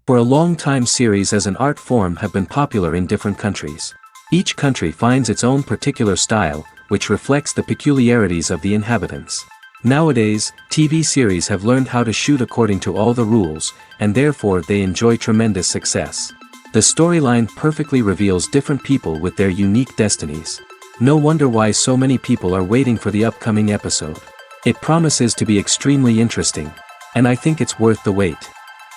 For a long time series as an art form have been popular in different countries. Each country finds its own particular style, which reflects the peculiarities of the inhabitants. Nowadays, TV series have learned how to shoot according to all the rules, and therefore they enjoy tremendous success. The storyline perfectly reveals different people with their unique destinies. No wonder why so many people are waiting for the upcoming episode. It promises to be extremely interesting, and I think it's worth the wait.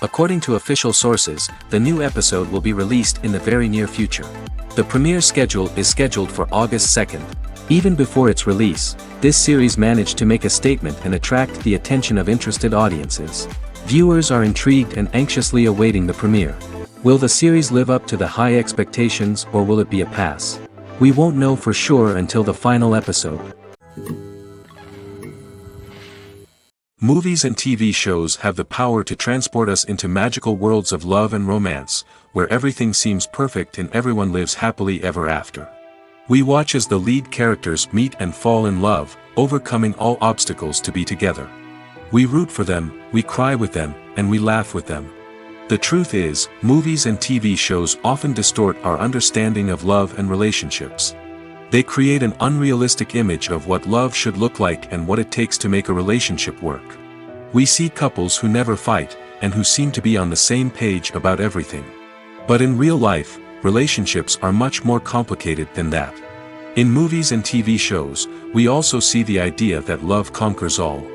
According to official sources, the new episode will be released in the very near future. The premiere schedule is scheduled for August 2nd. Even before its release, this series managed to make a statement and attract the attention of interested audiences. Viewers are intrigued and anxiously awaiting the premiere. Will the series live up to the high expectations or will it be a pass? We won't know for sure until the final episode. Movies and TV shows have the power to transport us into magical worlds of love and romance, where everything seems perfect and everyone lives happily ever after. We watch as the lead characters meet and fall in love, overcoming all obstacles to be together. We root for them, we cry with them, and we laugh with them. The truth is, movies and TV shows often distort our understanding of love and relationships. They create an unrealistic image of what love should look like and what it takes to make a relationship work. We see couples who never fight, and who seem to be on the same page about everything. But in real life, relationships are much more complicated than that. In movies and TV shows, we also see the idea that love conquers all.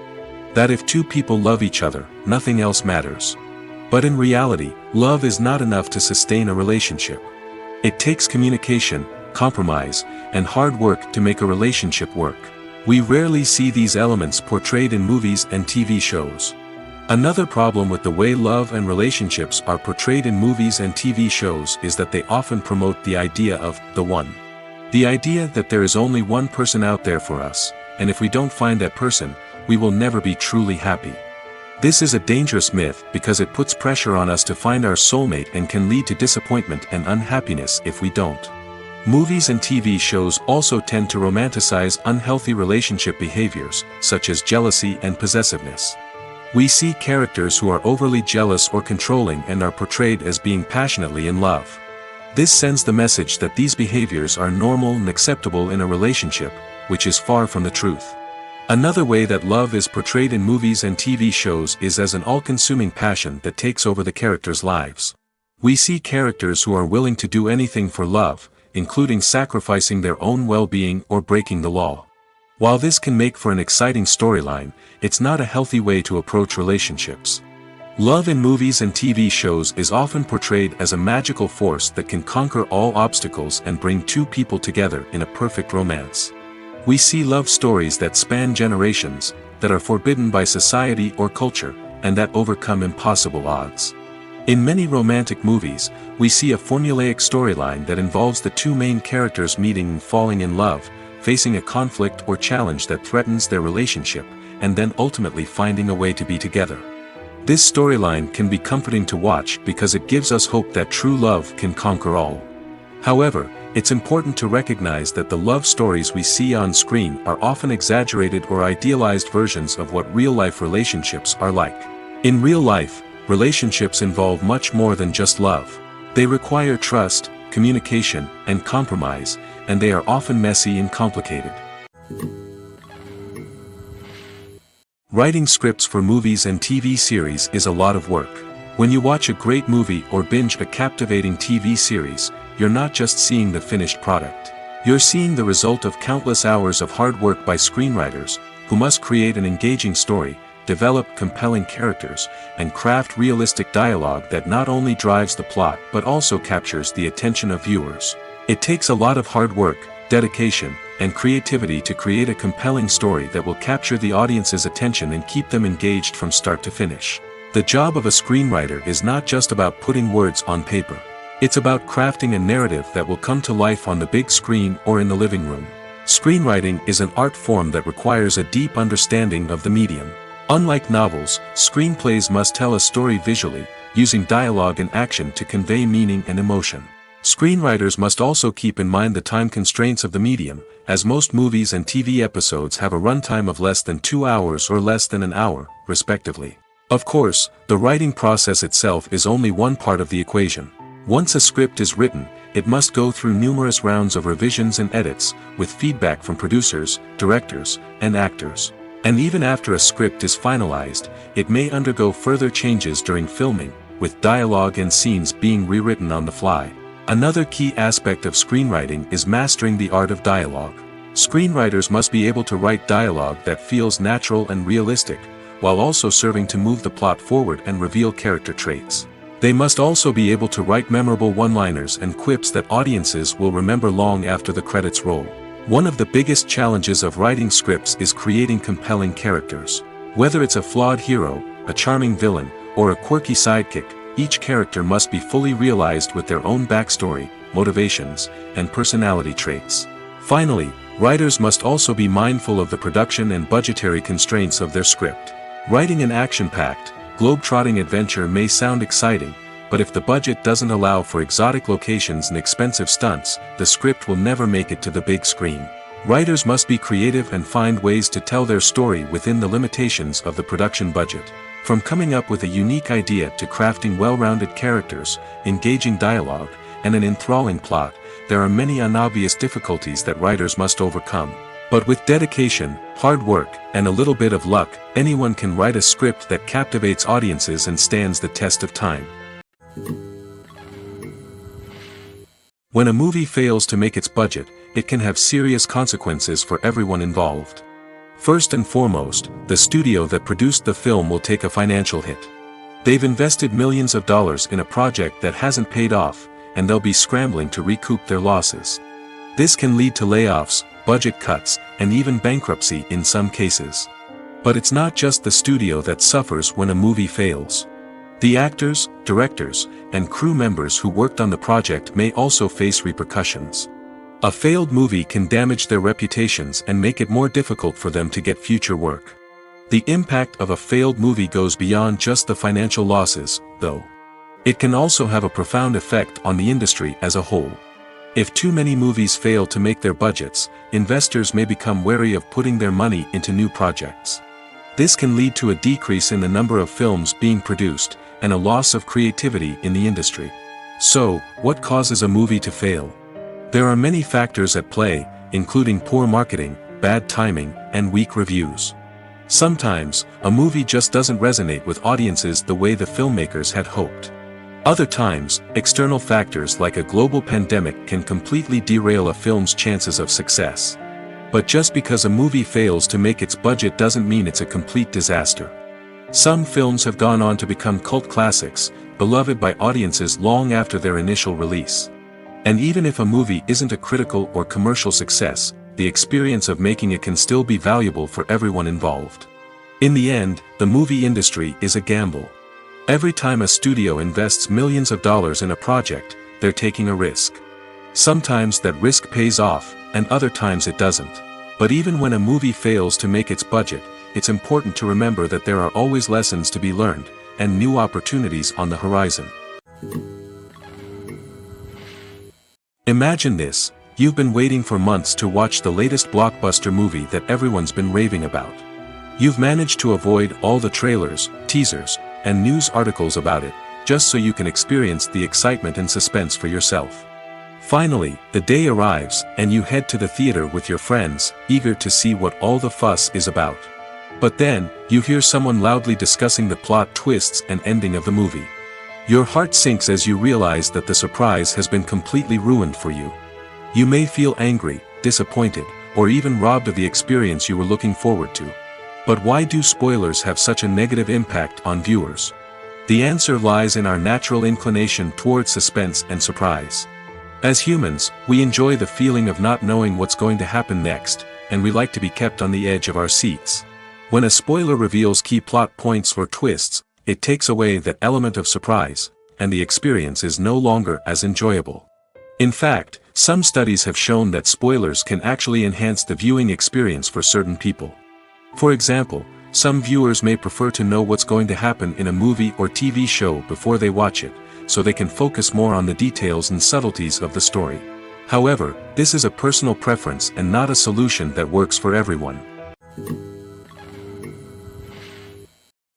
That if two people love each other, nothing else matters. But in reality, love is not enough to sustain a relationship. It takes communication, compromise, and hard work to make a relationship work. We rarely see these elements portrayed in movies and TV shows. Another problem with the way love and relationships are portrayed in movies and TV shows is that they often promote the idea of the one. The idea that there is only one person out there for us, and if we don't find that person, we will never be truly happy. This is a dangerous myth because it puts pressure on us to find our soulmate and can lead to disappointment and unhappiness if we don't. Movies and TV shows also tend to romanticize unhealthy relationship behaviors, such as jealousy and possessiveness. We see characters who are overly jealous or controlling and are portrayed as being passionately in love. This sends the message that these behaviors are normal and acceptable in a relationship, which is far from the truth. Another way that love is portrayed in movies and TV shows is as an all-consuming passion that takes over the characters' lives. We see characters who are willing to do anything for love, including sacrificing their own well-being or breaking the law. While this can make for an exciting storyline, it's not a healthy way to approach relationships. Love in movies and TV shows is often portrayed as a magical force that can conquer all obstacles and bring two people together in a perfect romance. We see love stories that span generations, that are forbidden by society or culture, and that overcome impossible odds. In many romantic movies, we see a formulaic storyline that involves the two main characters meeting and falling in love, facing a conflict or challenge that threatens their relationship, and then ultimately finding a way to be together. This storyline can be comforting to watch because it gives us hope that true love can conquer all. However, it's important to recognize that the love stories we see on screen are often exaggerated or idealized versions of what real-life relationships are like. In real life, relationships involve much more than just love. They require trust, communication, and compromise, and they are often messy and complicated. Writing scripts for movies and TV series is a lot of work. When you watch a great movie or binge a captivating TV series, you're not just seeing the finished product. You're seeing the result of countless hours of hard work by screenwriters, who must create an engaging story, develop compelling characters, and craft realistic dialogue that not only drives the plot but also captures the attention of viewers. It takes a lot of hard work, dedication, and creativity to create a compelling story that will capture the audience's attention and keep them engaged from start to finish. The job of a screenwriter is not just about putting words on paper. It's about crafting a narrative that will come to life on the big screen or in the living room. Screenwriting is an art form that requires a deep understanding of the medium. Unlike novels, screenplays must tell a story visually, using dialogue and action to convey meaning and emotion. Screenwriters must also keep in mind the time constraints of the medium, as most movies and TV episodes have a runtime of less than 2 hours or less than an hour, respectively. Of course, the writing process itself is only one part of the equation. Once a script is written, it must go through numerous rounds of revisions and edits, with feedback from producers, directors, and actors. And even after a script is finalized, it may undergo further changes during filming, with dialogue and scenes being rewritten on the fly. Another key aspect of screenwriting is mastering the art of dialogue. Screenwriters must be able to write dialogue that feels natural and realistic, while also serving to move the plot forward and reveal character traits. They must also be able to write memorable one-liners and quips that audiences will remember long after the credits roll. One of the biggest challenges of writing scripts is creating compelling characters. Whether it's a flawed hero, a charming villain, or a quirky sidekick, each character must be fully realized with their own backstory, motivations, and personality traits. Finally, writers must also be mindful of the production and budgetary constraints of their script. Writing an action-packed, globe-trotting adventure may sound exciting, but if the budget doesn't allow for exotic locations and expensive stunts, the script will never make it to the big screen. Writers must be creative and find ways to tell their story within the limitations of the production budget. From coming up with a unique idea to crafting well-rounded characters, engaging dialogue, and an enthralling plot, there are many unobvious difficulties that writers must overcome. But with dedication, hard work, and a little bit of luck, anyone can write a script that captivates audiences and stands the test of time. When a movie fails to make its budget, it can have serious consequences for everyone involved. First and foremost, the studio that produced the film will take a financial hit. They've invested millions of dollars in a project that hasn't paid off, and they'll be scrambling to recoup their losses. This can lead to layoffs, budget cuts, and even bankruptcy in some cases. But it's not just the studio that suffers when a movie fails. The actors, directors, and crew members who worked on the project may also face repercussions. A failed movie can damage their reputations and make it more difficult for them to get future work. The impact of a failed movie goes beyond just the financial losses, though. It can also have a profound effect on the industry as a whole. If too many movies fail to make their budgets, investors may become wary of putting their money into new projects. This can lead to a decrease in the number of films being produced, and a loss of creativity in the industry. So, what causes a movie to fail? There are many factors at play, including poor marketing, bad timing, and weak reviews. Sometimes, a movie just doesn't resonate with audiences the way the filmmakers had hoped. Other times, external factors like a global pandemic can completely derail a film's chances of success. But just because a movie fails to make its budget doesn't mean it's a complete disaster. Some films have gone on to become cult classics, beloved by audiences long after their initial release. And even if a movie isn't a critical or commercial success, the experience of making it can still be valuable for everyone involved. In the end, the movie industry is a gamble. Every time a studio invests millions of dollars in a project, they're taking a risk. Sometimes that risk pays off, and other times it doesn't. But even when a movie fails to make its budget, it's important to remember that there are always lessons to be learned, and new opportunities on the horizon. Imagine this: you've been waiting for months to watch the latest blockbuster movie that everyone's been raving about. You've managed to avoid all the trailers, teasers, and news articles about it, just so you can experience the excitement and suspense for yourself. Finally, the day arrives, and you head to the theater with your friends, eager to see what all the fuss is about. But then, you hear someone loudly discussing the plot twists and ending of the movie. Your heart sinks as you realize that the surprise has been completely ruined for you. You may feel angry, disappointed, or even robbed of the experience you were looking forward to. But why do spoilers have such a negative impact on viewers? The answer lies in our natural inclination towards suspense and surprise. As humans, we enjoy the feeling of not knowing what's going to happen next, and we like to be kept on the edge of our seats. When a spoiler reveals key plot points or twists, it takes away that element of surprise, and the experience is no longer as enjoyable. In fact, some studies have shown that spoilers can actually enhance the viewing experience for certain people. For example, some viewers may prefer to know what's going to happen in a movie or TV show before they watch it, so they can focus more on the details and subtleties of the story. However, this is a personal preference and not a solution that works for everyone.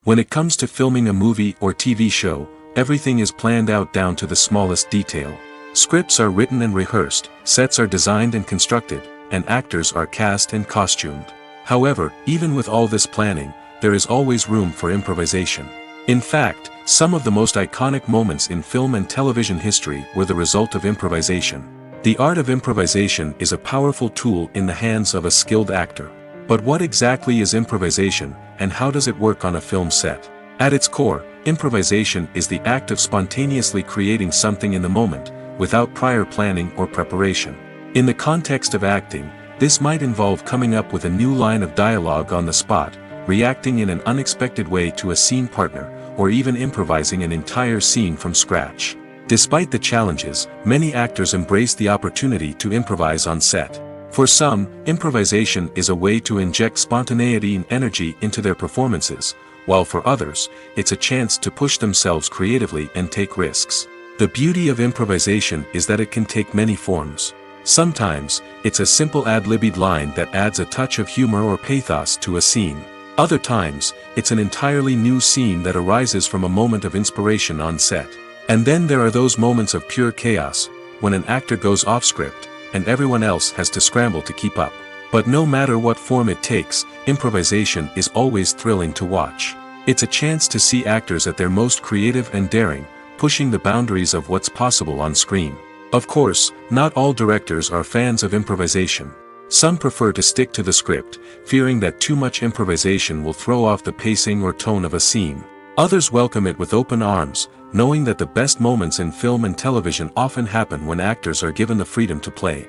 When it comes to filming a movie or TV show, everything is planned out down to the smallest detail. Scripts are written and rehearsed, sets are designed and constructed, and actors are cast and costumed. However, even with all this planning, there is always room for improvisation. In fact, some of the most iconic moments in film and television history were the result of improvisation. The art of improvisation is a powerful tool in the hands of a skilled actor. But what exactly is improvisation, and how does it work on a film set? At its core, improvisation is the act of spontaneously creating something in the moment, without prior planning or preparation. In the context of acting, this might involve coming up with a new line of dialogue on the spot, reacting in an unexpected way to a scene partner, or even improvising an entire scene from scratch. Despite the challenges, many actors embrace the opportunity to improvise on set. For some, improvisation is a way to inject spontaneity and energy into their performances, while for others, it's a chance to push themselves creatively and take risks. The beauty of improvisation is that it can take many forms. Sometimes, it's a simple ad-libbed line that adds a touch of humor or pathos to a scene. Other times, it's an entirely new scene that arises from a moment of inspiration on set. And then there are those moments of pure chaos, when an actor goes off script, and everyone else has to scramble to keep up. But no matter what form it takes, improvisation is always thrilling to watch. It's a chance to see actors at their most creative and daring, pushing the boundaries of what's possible on screen. Of course, not all directors are fans of improvisation. Some prefer to stick to the script, fearing that too much improvisation will throw off the pacing or tone of a scene. Others welcome it with open arms, knowing that the best moments in film and television often happen when actors are given the freedom to play.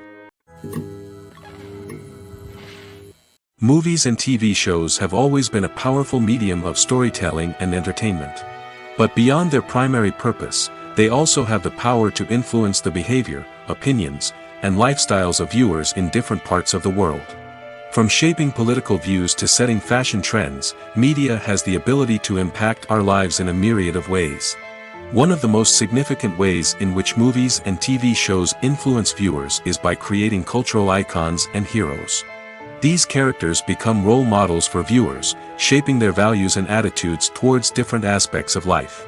Movies and TV shows have always been a powerful medium of storytelling and entertainment. But beyond their primary purpose, they also have the power to influence the behavior, opinions, and lifestyles of viewers in different parts of the world. From shaping political views to setting fashion trends, media has the ability to impact our lives in a myriad of ways. One of the most significant ways in which movies and TV shows influence viewers is by creating cultural icons and heroes. These characters become role models for viewers, shaping their values and attitudes towards different aspects of life.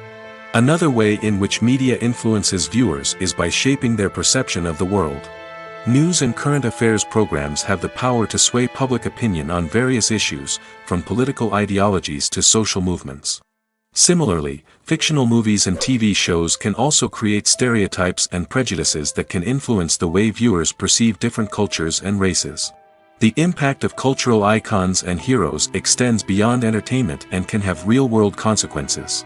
Another way in which media influences viewers is by shaping their perception of the world. News and current affairs programs have the power to sway public opinion on various issues, from political ideologies to social movements. Similarly, fictional movies and TV shows can also create stereotypes and prejudices that can influence the way viewers perceive different cultures and races. The impact of cultural icons and heroes extends beyond entertainment and can have real-world consequences.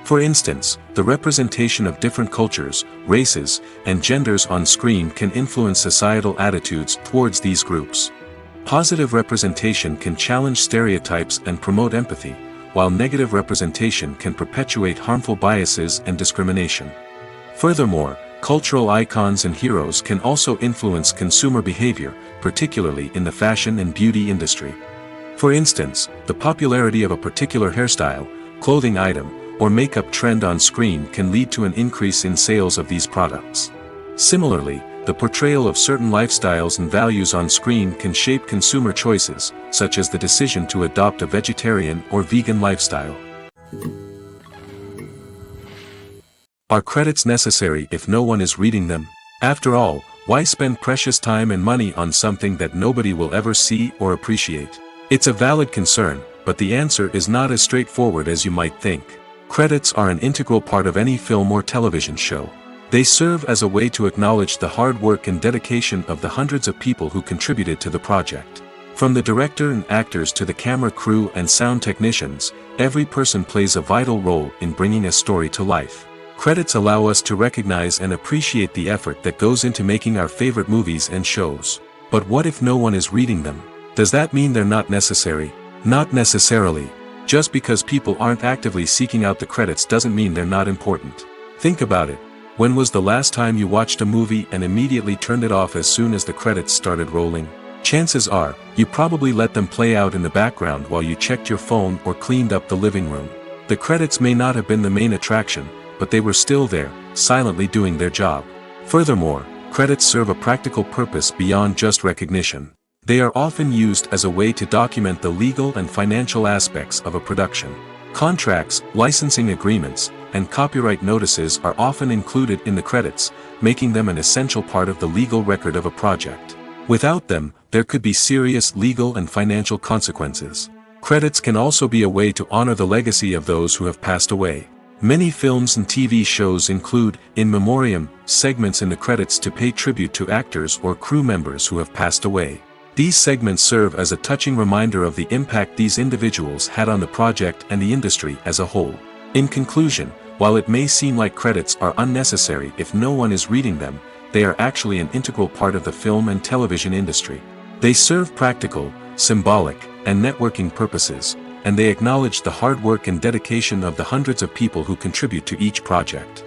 For instance, the representation of different cultures, races, and genders on screen can influence societal attitudes towards these groups. Positive representation can challenge stereotypes and promote empathy, while negative representation can perpetuate harmful biases and discrimination. Furthermore, cultural icons and heroes can also influence consumer behavior, particularly in the fashion and beauty industry. For instance, the popularity of a particular hairstyle, clothing item, or makeup trend on screen can lead to an increase in sales of these products. Similarly, the portrayal of certain lifestyles and values on screen can shape consumer choices, such as the decision to adopt a vegetarian or vegan lifestyle. Are credits necessary if no one is reading them? After all, why spend precious time and money on something that nobody will ever see or appreciate? It's a valid concern, but the answer is not as straightforward as you might think. Credits are an integral part of any film or television show. They serve as a way to acknowledge the hard work and dedication of the hundreds of people who contributed to the project. From the director and actors to the camera crew and sound technicians, every person plays a vital role in bringing a story to life. Credits allow us to recognize and appreciate the effort that goes into making our favorite movies and shows. But what if no one is reading them? Does that mean they're not necessary? Not necessarily. Just because people aren't actively seeking out the credits doesn't mean they're not important. Think about it. When was the last time you watched a movie and immediately turned it off as soon as the credits started rolling? Chances are, you probably let them play out in the background while you checked your phone or cleaned up the living room. The credits may not have been the main attraction, but they were still there, silently doing their job. Furthermore, credits serve a practical purpose beyond just recognition. They are often used as a way to document the legal and financial aspects of a production. Contracts, licensing agreements, and copyright notices are often included in the credits, making them an essential part of the legal record of a project. Without them, there could be serious legal and financial consequences. Credits can also be a way to honor the legacy of those who have passed away. Many films and TV shows include, in memoriam, segments in the credits to pay tribute to actors or crew members who have passed away. These segments serve as a touching reminder of the impact these individuals had on the project and the industry as a whole. In conclusion, while it may seem like credits are unnecessary if no one is reading them, they are actually an integral part of the film and television industry. They serve practical, symbolic, and networking purposes, and they acknowledge the hard work and dedication of the hundreds of people who contribute to each project.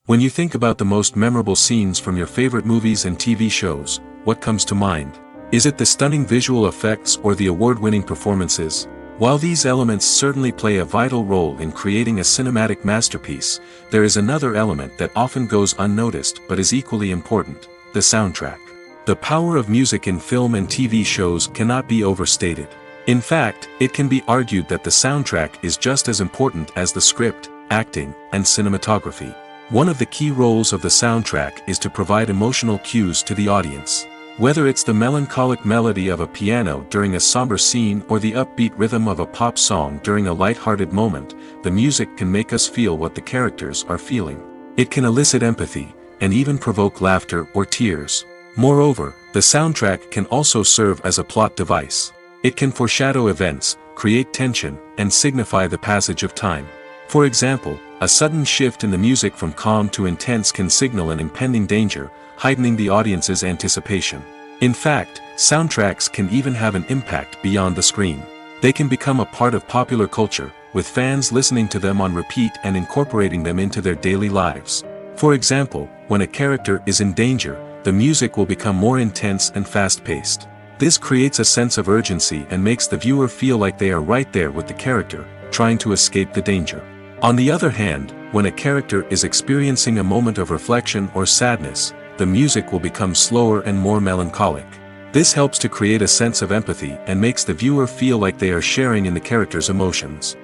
When you think about the most memorable scenes from your favorite movies and TV shows, what comes to mind? Is it the stunning visual effects or the award-winning performances? While these elements certainly play a vital role in creating a cinematic masterpiece, there is another element that often goes unnoticed but is equally important: the soundtrack. The power of music in film and TV shows cannot be overstated. In fact, it can be argued that the soundtrack is just as important as the script, acting, and cinematography. One of the key roles of the soundtrack is to provide emotional cues to the audience. Whether it's the melancholic melody of a piano during a somber scene or the upbeat rhythm of a pop song during a light-hearted moment, the music can make us feel what the characters are feeling. It can elicit empathy, and even provoke laughter or tears. Moreover, the soundtrack can also serve as a plot device. It can foreshadow events, create tension, and signify the passage of time. For example, a sudden shift in the music from calm to intense can signal an impending danger, heightening the audience's anticipation. In fact, soundtracks can even have an impact beyond the screen. They can become a part of popular culture, with fans listening to them on repeat and incorporating them into their daily lives. For example, when a character is in danger, the music will become more intense and fast-paced. This creates a sense of urgency and makes the viewer feel like they are right there with the character, trying to escape the danger. On the other hand, when a character is experiencing a moment of reflection or sadness, the music will become slower and more melancholic. This helps to create a sense of empathy and makes the viewer feel like they are sharing in the character's emotions.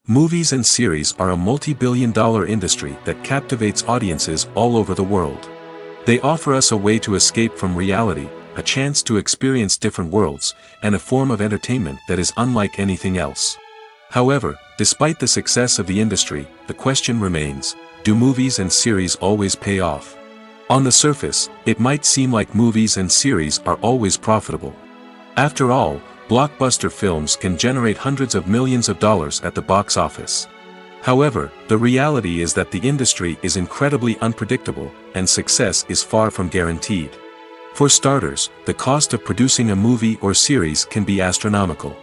Movies and series are a multi-billion-dollar industry that captivates audiences all over the world. They offer us a way to escape from reality, a chance to experience different worlds, and a form of entertainment that is unlike anything else. However, despite the success of the industry, the question remains: do movies and series always pay off? On the surface, it might seem like movies and series are always profitable. After all, blockbuster films can generate hundreds of millions of dollars at the box office. However, the reality is that the industry is incredibly unpredictable, and success is far from guaranteed. For starters, the cost of producing a movie or series can be astronomical.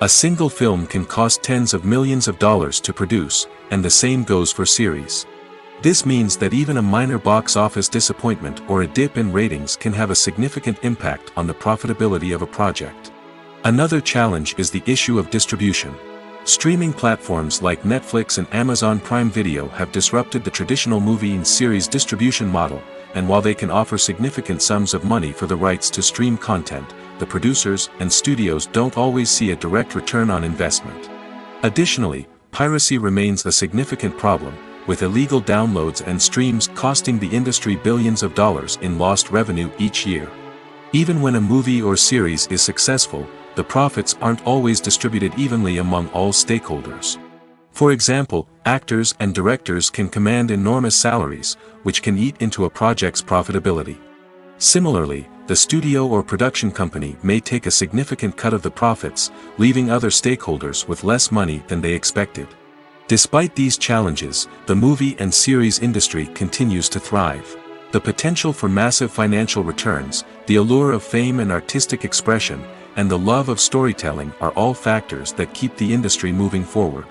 A single film can cost tens of millions of dollars to produce, and the same goes for series. This means that even a minor box office disappointment or a dip in ratings can have a significant impact on the profitability of a project. Another challenge is the issue of distribution. Streaming platforms like Netflix and Amazon Prime Video have disrupted the traditional movie and series distribution model, and while they can offer significant sums of money for the rights to stream content, the producers and studios don't always see a direct return on investment. Additionally, piracy remains a significant problem, with illegal downloads and streams costing the industry billions of dollars in lost revenue each year. Even when a movie or series is successful, the profits aren't always distributed evenly among all stakeholders. For example, actors and directors can command enormous salaries, which can eat into a project's profitability. Similarly, the studio or production company may take a significant cut of the profits, leaving other stakeholders with less money than they expected. Despite these challenges, the movie and series industry continues to thrive. The potential for massive financial returns, the allure of fame and artistic expression, and the love of storytelling are all factors that keep the industry moving forward.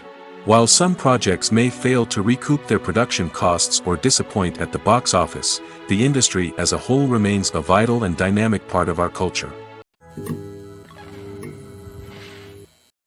While some projects may fail to recoup their production costs or disappoint at the box office, the industry as a whole remains a vital and dynamic part of our culture.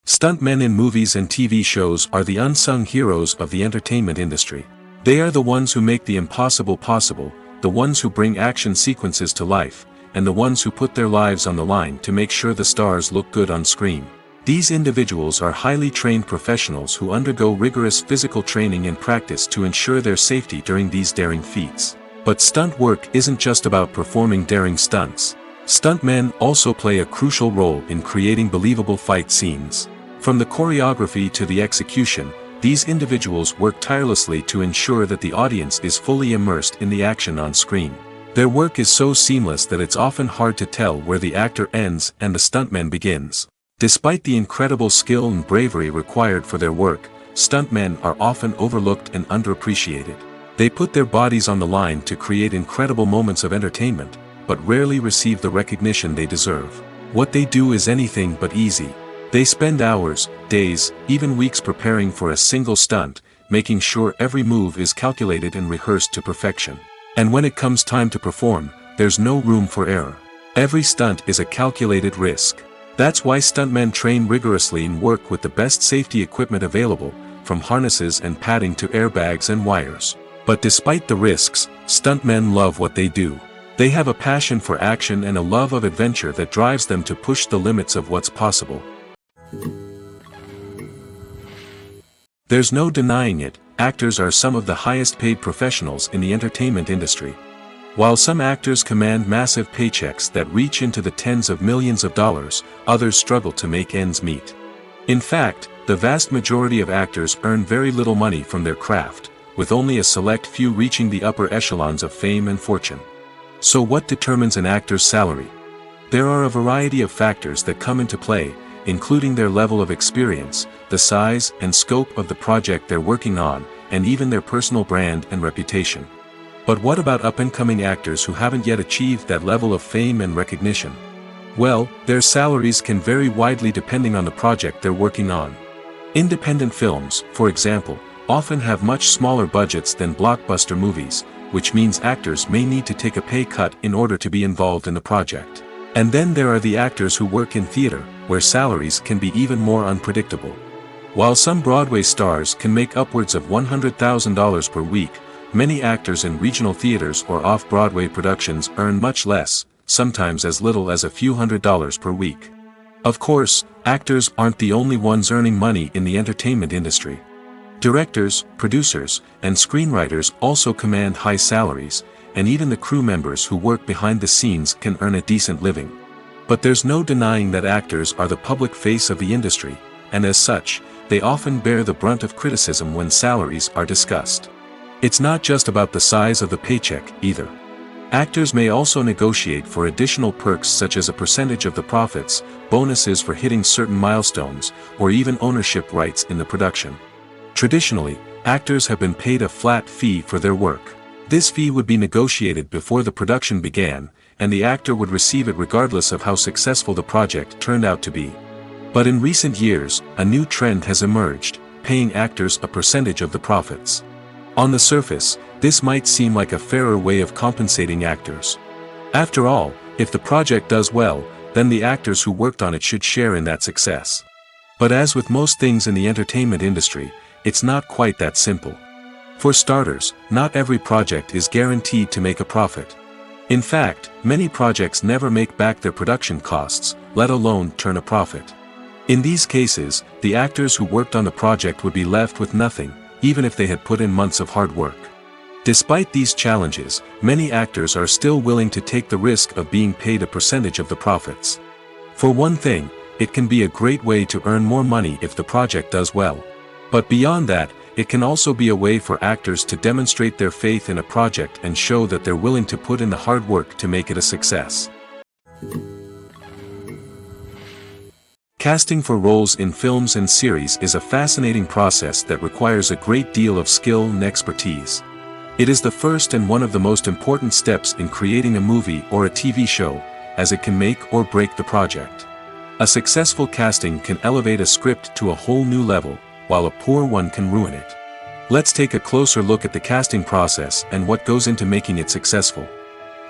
Stuntmen in movies and TV shows are the unsung heroes of the entertainment industry. They are the ones who make the impossible possible, the ones who bring action sequences to life, and the ones who put their lives on the line to make sure the stars look good on screen. These individuals are highly trained professionals who undergo rigorous physical training and practice to ensure their safety during these daring feats. But stunt work isn't just about performing daring stunts. Stuntmen also play a crucial role in creating believable fight scenes. From the choreography to the execution, these individuals work tirelessly to ensure that the audience is fully immersed in the action on screen. Their work is so seamless that it's often hard to tell where the actor ends and the stuntman begins. Despite the incredible skill and bravery required for their work, stuntmen are often overlooked and underappreciated. They put their bodies on the line to create incredible moments of entertainment, but rarely receive the recognition they deserve. What they do is anything but easy. They spend hours, days, even weeks preparing for a single stunt, making sure every move is calculated and rehearsed to perfection. And when it comes time to perform, there's no room for error. Every stunt is a calculated risk. That's why stuntmen train rigorously and work with the best safety equipment available, from harnesses and padding to airbags and wires. But despite the risks, stuntmen love what they do. They have a passion for action and a love of adventure that drives them to push the limits of what's possible. There's no denying it, actors are some of the highest paid professionals in the entertainment industry. While some actors command massive paychecks that reach into the tens of millions of dollars, others struggle to make ends meet. In fact, the vast majority of actors earn very little money from their craft, with only a select few reaching the upper echelons of fame and fortune. So what determines an actor's salary? There are a variety of factors that come into play, including their level of experience, the size and scope of the project they're working on, and even their personal brand and reputation. But what about up-and-coming actors who haven't yet achieved that level of fame and recognition? Well, their salaries can vary widely depending on the project they're working on. Independent films, for example, often have much smaller budgets than blockbuster movies, which means actors may need to take a pay cut in order to be involved in the project. And then there are the actors who work in theater, where salaries can be even more unpredictable. While some Broadway stars can make upwards of $100,000 per week, many actors in regional theaters or off-Broadway productions earn much less, sometimes as little as a few $100s per week. Of course, actors aren't the only ones earning money in the entertainment industry. Directors, producers, and screenwriters also command high salaries, and even the crew members who work behind the scenes can earn a decent living. But there's no denying that actors are the public face of the industry, and as such, they often bear the brunt of criticism when salaries are discussed. It's not just about the size of the paycheck, either. Actors may also negotiate for additional perks such as a percentage of the profits, bonuses for hitting certain milestones, or even ownership rights in the production. Traditionally, actors have been paid a flat fee for their work. This fee would be negotiated before the production began, and the actor would receive it regardless of how successful the project turned out to be. But in recent years, a new trend has emerged, paying actors a percentage of the profits. On the surface, this might seem like a fairer way of compensating actors. After all, if the project does well, then the actors who worked on it should share in that success. But as with most things in the entertainment industry, it's not quite that simple. For starters, not every project is guaranteed to make a profit. In fact, many projects never make back their production costs, let alone turn a profit. In these cases, the actors who worked on the project would be left with nothing, even if they had put in months of hard work. Despite these challenges, many actors are still willing to take the risk of being paid a percentage of the profits. For one thing, it can be a great way to earn more money if the project does well. But beyond that, it can also be a way for actors to demonstrate their faith in a project and show that they're willing to put in the hard work to make it a success. Casting for roles in films and series is a fascinating process that requires a great deal of skill and expertise. It is the first and one of the most important steps in creating a movie or a TV show, as it can make or break the project. A successful casting can elevate a script to a whole new level, while a poor one can ruin it. Let's take a closer look at the casting process and what goes into making it successful.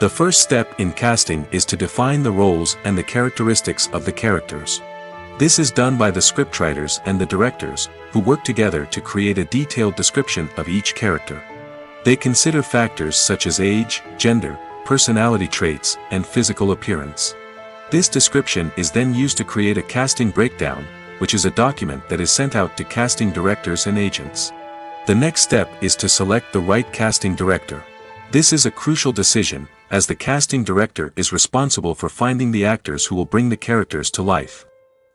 The first step in casting is to define the roles and the characteristics of the characters. This is done by the scriptwriters and the directors, who work together to create a detailed description of each character. They consider factors such as age, gender, personality traits, and physical appearance. This description is then used to create a casting breakdown, which is a document that is sent out to casting directors and agents. The next step is to select the right casting director. This is a crucial decision, as the casting director is responsible for finding the actors who will bring the characters to life.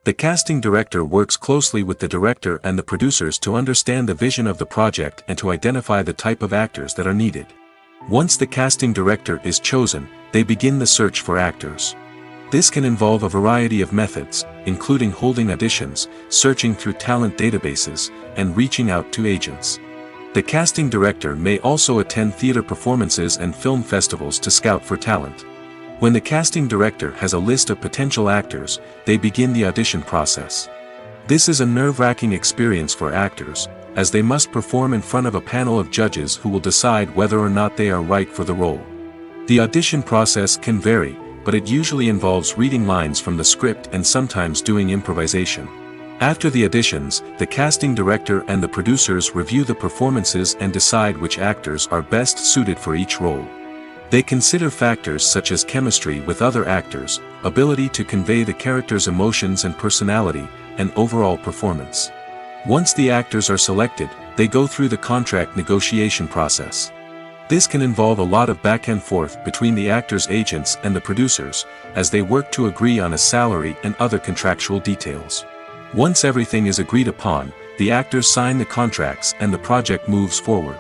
The casting director works closely with the director and the producers to understand the vision of the project and to identify the type of actors that are needed. Once the casting director is chosen, they begin the search for actors. This can involve a variety of methods, including holding auditions, searching through talent databases, and reaching out to agents. The casting director may also attend theater performances and film festivals to scout for talent. When the casting director has a list of potential actors, they begin the audition process. This is a nerve-wracking experience for actors, as they must perform in front of a panel of judges who will decide whether or not they are right for the role. The audition process can vary, but it usually involves reading lines from the script and sometimes doing improvisation. After the auditions, the casting director and the producers review the performances and decide which actors are best suited for each role. They consider factors such as chemistry with other actors, ability to convey the character's emotions and personality, and overall performance. Once the actors are selected, they go through the contract negotiation process. This can involve a lot of back and forth between the actors' agents and the producers, as they work to agree on a salary and other contractual details. Once everything is agreed upon, the actors sign the contracts and the project moves forward.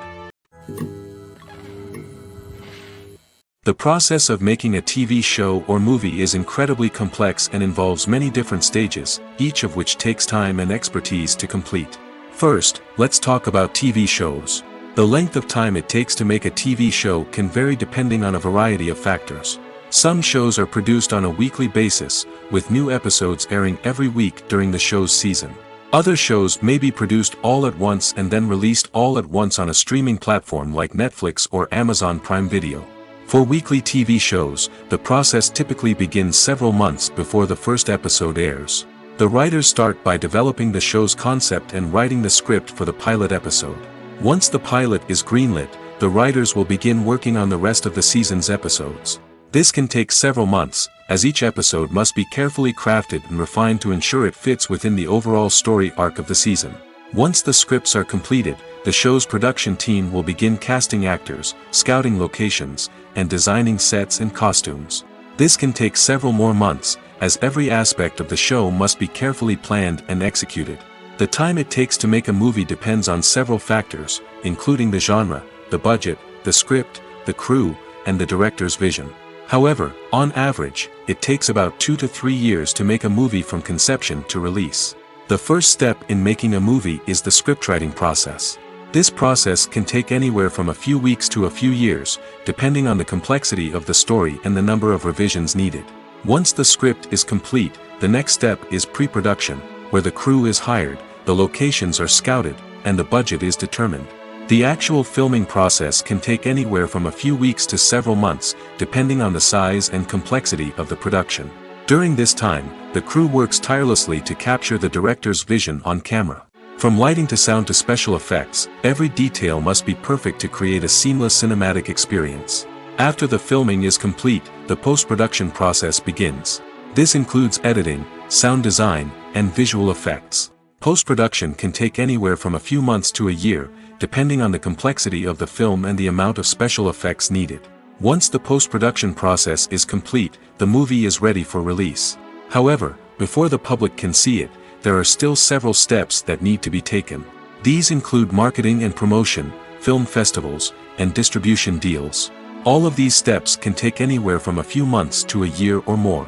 The process of making a TV show or movie is incredibly complex and involves many different stages, each of which takes time and expertise to complete. First, let's talk about TV shows. The length of time it takes to make a TV show can vary depending on a variety of factors. Some shows are produced on a weekly basis, with new episodes airing every week during the show's season. Other shows may be produced all at once and then released all at once on a streaming platform like Netflix or Amazon Prime Video. For weekly TV shows, the process typically begins several months before the first episode airs. The writers start by developing the show's concept and writing the script for the pilot episode. Once the pilot is greenlit, the writers will begin working on the rest of the season's episodes. This can take several months, as each episode must be carefully crafted and refined to ensure it fits within the overall story arc of the season. Once the scripts are completed, the show's production team will begin casting actors, scouting locations, and designing sets and costumes. This can take several more months, as every aspect of the show must be carefully planned and executed. The time it takes to make a movie depends on several factors, including the genre, the budget, the script, the crew, and the director's vision. However, on average, it takes about 2 to 3 years to make a movie from conception to release. The first step in making a movie is the scriptwriting process. This process can take anywhere from a few weeks to a few years, depending on the complexity of the story and the number of revisions needed. Once the script is complete, the next step is pre-production, where the crew is hired, the locations are scouted, and the budget is determined. The actual filming process can take anywhere from a few weeks to several months, depending on the size and complexity of the production. During this time, the crew works tirelessly to capture the director's vision on camera. From lighting to sound to special effects, every detail must be perfect to create a seamless cinematic experience. After the filming is complete, the post-production process begins. This includes editing, sound design, and visual effects. Post-production can take anywhere from a few months to a year, depending on the complexity of the film and the amount of special effects needed. Once the post-production process is complete, the movie is ready for release. However, before the public can see it, there are still several steps that need to be taken. These include marketing and promotion, film festivals, and distribution deals. All of these steps can take anywhere from a few months to a year or more.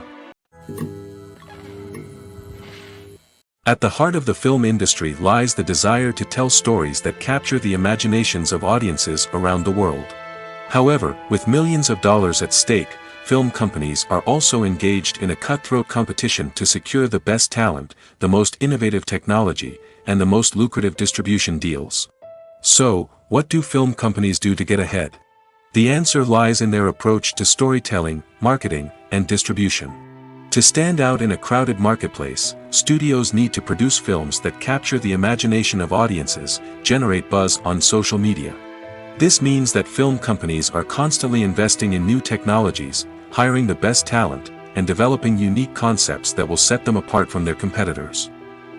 At the heart of the film industry lies the desire to tell stories that capture the imaginations of audiences around the world. However, with millions of dollars at stake, film companies are also engaged in a cutthroat competition to secure the best talent, the most innovative technology, and the most lucrative distribution deals. So, what do film companies do to get ahead? The answer lies in their approach to storytelling, marketing, and distribution. To stand out in a crowded marketplace, studios need to produce films that capture the imagination of audiences, generate buzz on social media, This means that film companies are constantly investing in new technologies, hiring the best talent, and developing unique concepts that will set them apart from their competitors.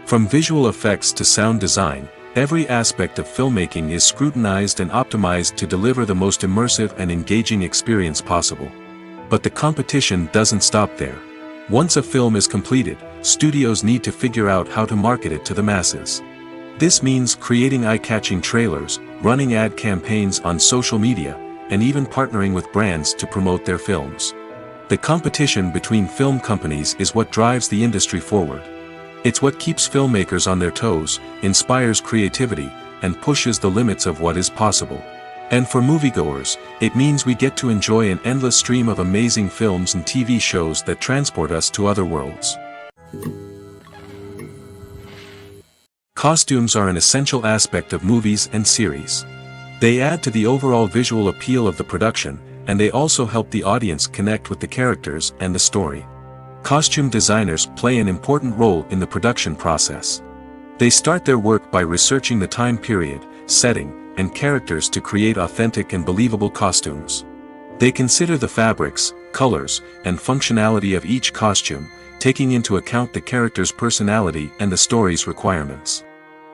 From visual effects to sound design, every aspect of filmmaking is scrutinized and optimized to deliver the most immersive and engaging experience possible. But the competition doesn't stop there. Once a film is completed, studios need to figure out how to market it to the masses. This means creating eye-catching trailers, running ad campaigns on social media, and even partnering with brands to promote their films. The competition between film companies is what drives the industry forward. It's what keeps filmmakers on their toes, inspires creativity, and pushes the limits of what is possible. And for moviegoers, it means we get to enjoy an endless stream of amazing films and TV shows that transport us to other worlds. Costumes are an essential aspect of movies and series. They add to the overall visual appeal of the production, and they also help the audience connect with the characters and the story. Costume designers play an important role in the production process. They start their work by researching the time period, setting, and characters to create authentic and believable costumes. They consider the fabrics, colors, and functionality of each costume, taking into account the character's personality and the story's requirements.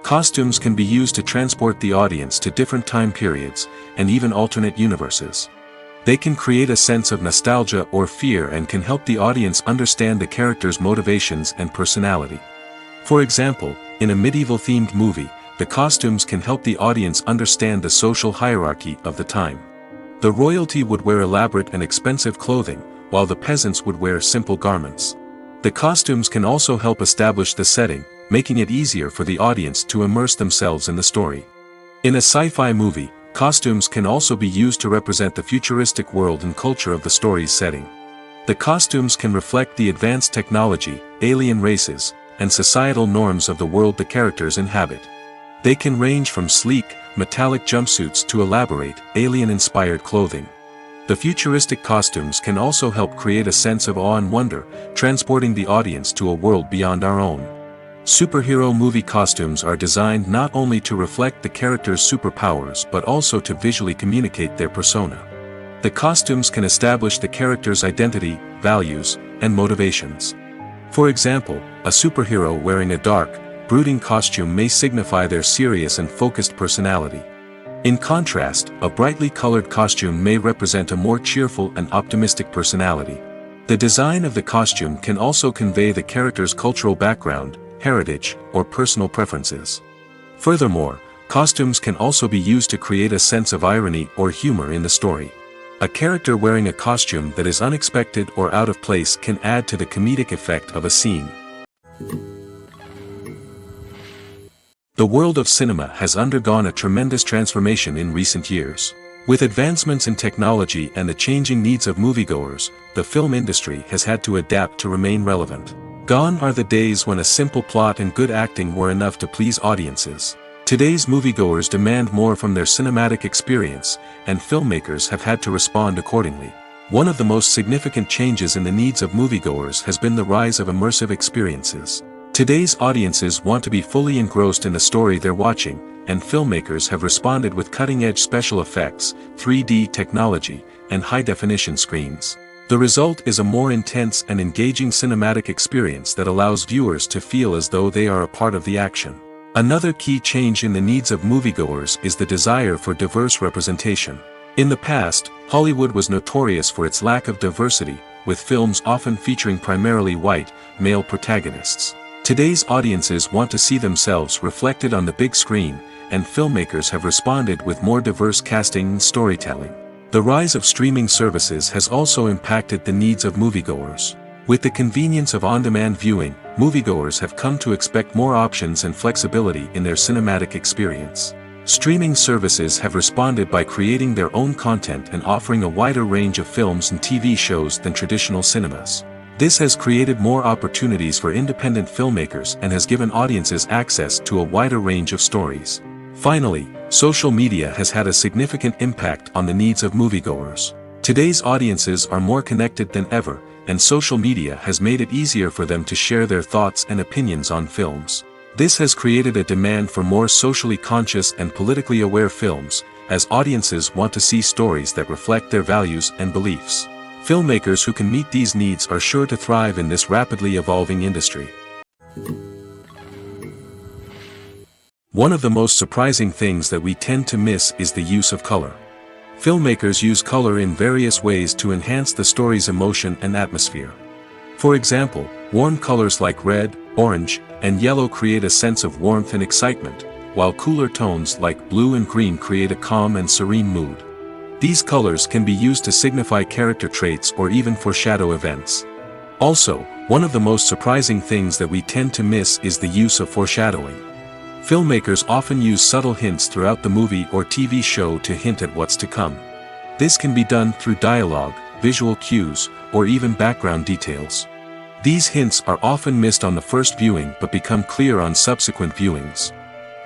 Costumes can be used to transport the audience to different time periods, and even alternate universes. They can create a sense of nostalgia or fear and can help the audience understand the character's motivations and personality. For example, in a medieval-themed movie, the costumes can help the audience understand the social hierarchy of the time. The royalty would wear elaborate and expensive clothing, while the peasants would wear simple garments. The costumes can also help establish the setting, making it easier for the audience to immerse themselves in the story. In a sci-fi movie, costumes can also be used to represent the futuristic world and culture of the story's setting. The costumes can reflect the advanced technology, alien races, and societal norms of the world the characters inhabit. They can range from sleek, metallic jumpsuits to elaborate, alien-inspired clothing. The futuristic costumes can also help create a sense of awe and wonder, transporting the audience to a world beyond our own. Superhero movie costumes are designed not only to reflect the character's superpowers but also to visually communicate their persona. The costumes can establish the character's identity, values, and motivations. For example, a superhero wearing a dark, brooding costume may signify their serious and focused personality. In contrast, a brightly colored costume may represent a more cheerful and optimistic personality. The design of the costume can also convey the character's cultural background, heritage, or personal preferences. Furthermore, costumes can also be used to create a sense of irony or humor in the story. A character wearing a costume that is unexpected or out of place can add to the comedic effect of a scene. The world of cinema has undergone a tremendous transformation in recent years. With advancements in technology and the changing needs of moviegoers, the film industry has had to adapt to remain relevant. Gone are the days when a simple plot and good acting were enough to please audiences. Today's moviegoers demand more from their cinematic experience, and filmmakers have had to respond accordingly. One of the most significant changes in the needs of moviegoers has been the rise of immersive experiences. Today's audiences want to be fully engrossed in the story they're watching, and filmmakers have responded with cutting-edge special effects, 3D technology, and high-definition screens. The result is a more intense and engaging cinematic experience that allows viewers to feel as though they are a part of the action. Another key change in the needs of moviegoers is the desire for diverse representation. In the past, Hollywood was notorious for its lack of diversity, with films often featuring primarily white, male protagonists. Today's audiences want to see themselves reflected on the big screen, and filmmakers have responded with more diverse casting and storytelling. The rise of streaming services has also impacted the needs of moviegoers. With the convenience of on-demand viewing, moviegoers have come to expect more options and flexibility in their cinematic experience. Streaming services have responded by creating their own content and offering a wider range of films and TV shows than traditional cinemas. This has created more opportunities for independent filmmakers and has given audiences access to a wider range of stories. Finally, social media has had a significant impact on the needs of moviegoers. Today's audiences are more connected than ever, and social media has made it easier for them to share their thoughts and opinions on films. This has created a demand for more socially conscious and politically aware films, as audiences want to see stories that reflect their values and beliefs. Filmmakers who can meet these needs are sure to thrive in this rapidly evolving industry. One of the most surprising things that we tend to miss is the use of color. Filmmakers use color in various ways to enhance the story's emotion and atmosphere. For example, warm colors like red, orange, and yellow create a sense of warmth and excitement, while cooler tones like blue and green create a calm and serene mood. These colors can be used to signify character traits or even foreshadow events. Also, one of the most surprising things that we tend to miss is the use of foreshadowing. Filmmakers often use subtle hints throughout the movie or TV show to hint at what's to come. This can be done through dialogue, visual cues, or even background details. These hints are often missed on the first viewing but become clear on subsequent viewings.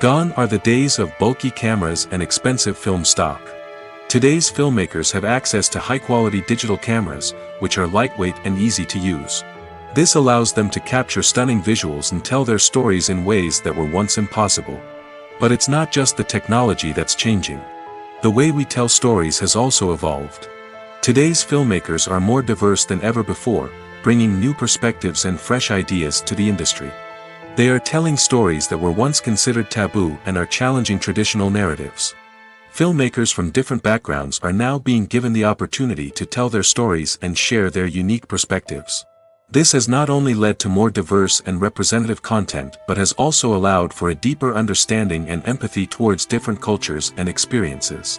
Gone are the days of bulky cameras and expensive film stock. Today's filmmakers have access to high-quality digital cameras, which are lightweight and easy to use. This allows them to capture stunning visuals and tell their stories in ways that were once impossible. But it's not just the technology that's changing. The way we tell stories has also evolved. Today's filmmakers are more diverse than ever before, bringing new perspectives and fresh ideas to the industry. They are telling stories that were once considered taboo and are challenging traditional narratives. Filmmakers from different backgrounds are now being given the opportunity to tell their stories and share their unique perspectives. This has not only led to more diverse and representative content but has also allowed for a deeper understanding and empathy towards different cultures and experiences.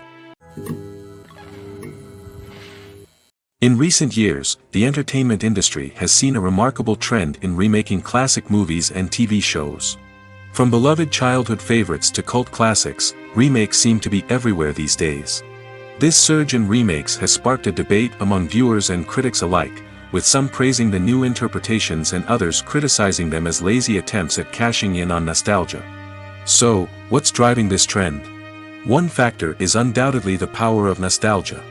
In recent years, the entertainment industry has seen a remarkable trend in remaking classic movies and TV shows. From beloved childhood favorites to cult classics, remakes seem to be everywhere these days. This surge in remakes has sparked a debate among viewers and critics alike, with some praising the new interpretations and others criticizing them as lazy attempts at cashing in on nostalgia. So, what's driving this trend? One factor is undoubtedly the power of nostalgia.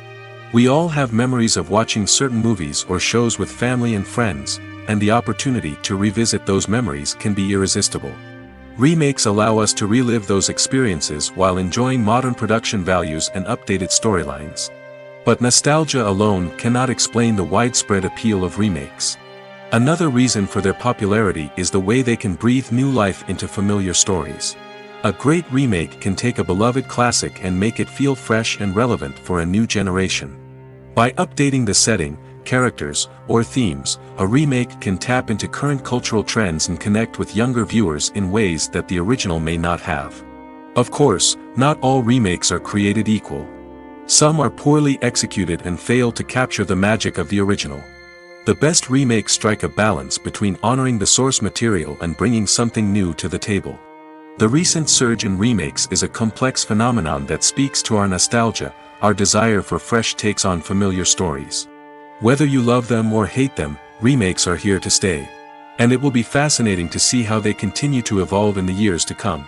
We all have memories of watching certain movies or shows with family and friends, and the opportunity to revisit those memories can be irresistible. Remakes allow us to relive those experiences while enjoying modern production values and updated storylines. But nostalgia alone cannot explain the widespread appeal of remakes. Another reason for their popularity is the way they can breathe new life into familiar stories. A great remake can take a beloved classic and make it feel fresh and relevant for a new generation. By updating the setting, characters, or themes, a remake can tap into current cultural trends and connect with younger viewers in ways that the original may not have. Of course, not all remakes are created equal. Some are poorly executed and fail to capture the magic of the original. The best remakes strike a balance between honoring the source material and bringing something new to the table. The recent surge in remakes is a complex phenomenon that speaks to our nostalgia, our desire for fresh takes on familiar stories. Whether you love them or hate them, remakes are here to stay. And it will be fascinating to see how they continue to evolve in the years to come.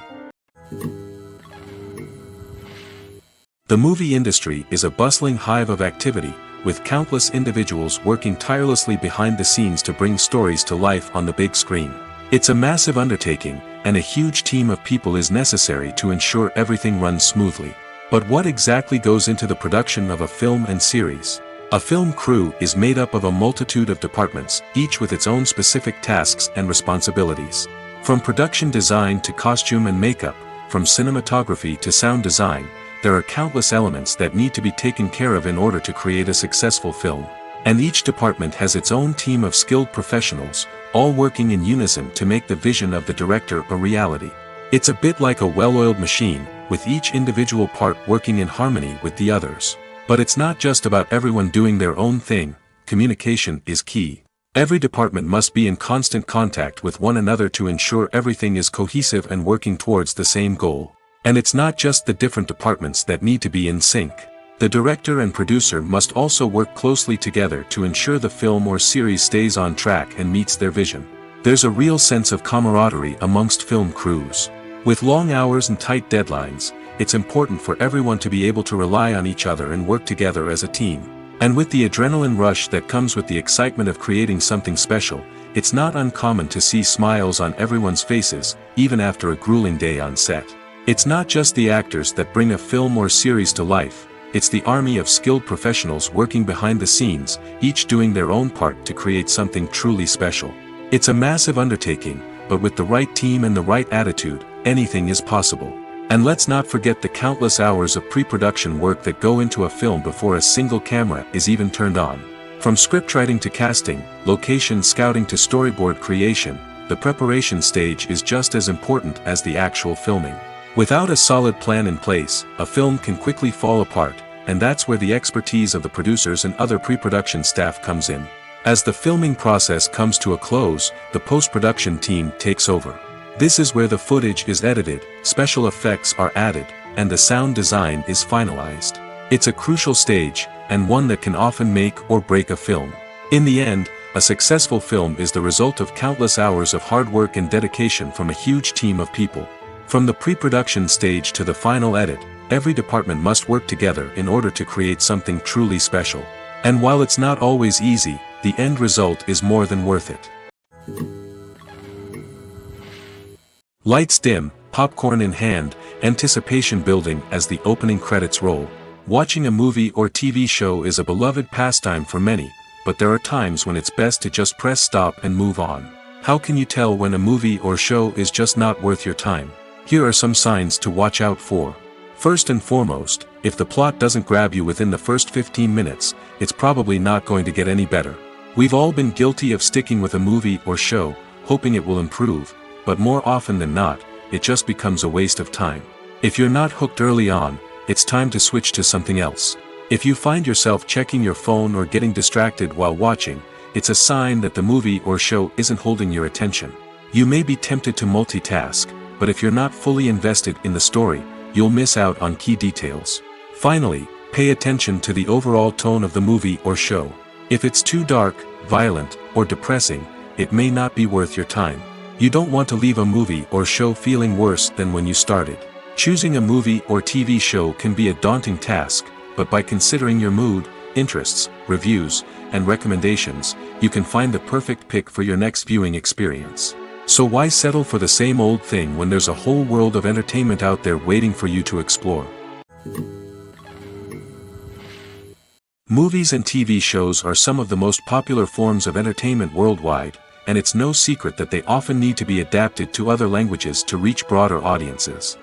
The movie industry is a bustling hive of activity, with countless individuals working tirelessly behind the scenes to bring stories to life on the big screen. It's a massive undertaking, and a huge team of people is necessary to ensure everything runs smoothly. But what exactly goes into the production of a film and series? A film crew is made up of a multitude of departments, each with its own specific tasks and responsibilities. From production design to costume and makeup, from cinematography to sound design, there are countless elements that need to be taken care of in order to create a successful film. And each department has its own team of skilled professionals, all working in unison to make the vision of the director a reality. It's a bit like a well-oiled machine, with each individual part working in harmony with the others. But it's not just about everyone doing their own thing. Communication is key. Every department must be in constant contact with one another to ensure everything is cohesive and working towards the same goal. And it's not just the different departments that need to be in sync. The director and producer must also work closely together to ensure the film or series stays on track and meets their vision. There's a real sense of camaraderie amongst film crews. With long hours and tight deadlines, it's important for everyone to be able to rely on each other and work together as a team. And with the adrenaline rush that comes with the excitement of creating something special, it's not uncommon to see smiles on everyone's faces, even after a grueling day on set. It's not just the actors that bring a film or series to life, it's the army of skilled professionals working behind the scenes, each doing their own part to create something truly special. It's a massive undertaking, but with the right team and the right attitude, anything is possible. And let's not forget the countless hours of pre-production work that go into a film before a single camera is even turned on. From scriptwriting to casting, location scouting to storyboard creation, the preparation stage is just as important as the actual filming. Without a solid plan in place, a film can quickly fall apart, and that's where the expertise of the producers and other pre-production staff comes in. As the filming process comes to a close, the post-production team takes over. This is where the footage is edited, special effects are added, and the sound design is finalized. It's a crucial stage, and one that can often make or break a film. In the end, a successful film is the result of countless hours of hard work and dedication from a huge team of people. From the pre-production stage to the final edit, every department must work together in order to create something truly special. And while it's not always easy, the end result is more than worth it. Lights dim, popcorn in hand, anticipation building as the opening credits roll. Watching a movie or TV show is a beloved pastime for many, but there are times when it's best to just press stop and move on. How can you tell when a movie or show is just not worth your time? Here are some signs to watch out for. First and foremost, if the plot doesn't grab you within the first 15 minutes, it's probably not going to get any better. We've all been guilty of sticking with a movie or show, hoping it will improve, but more often than not, it just becomes a waste of time. If you're not hooked early on, it's time to switch to something else. If you find yourself checking your phone or getting distracted while watching, it's a sign that the movie or show isn't holding your attention. You may be tempted to multitask, but if you're not fully invested in the story, you'll miss out on key details. Finally, pay attention to the overall tone of the movie or show. If it's too dark, violent, or depressing, it may not be worth your time. You don't want to leave a movie or show feeling worse than when you started. Choosing a movie or TV show can be a daunting task, but by considering your mood, interests, reviews, and recommendations, you can find the perfect pick for your next viewing experience. So why settle for the same old thing when there's a whole world of entertainment out there waiting for you to explore? Movies and TV shows are some of the most popular forms of entertainment worldwide, and it's no secret that they often need to be adapted to other languages to reach broader audiences.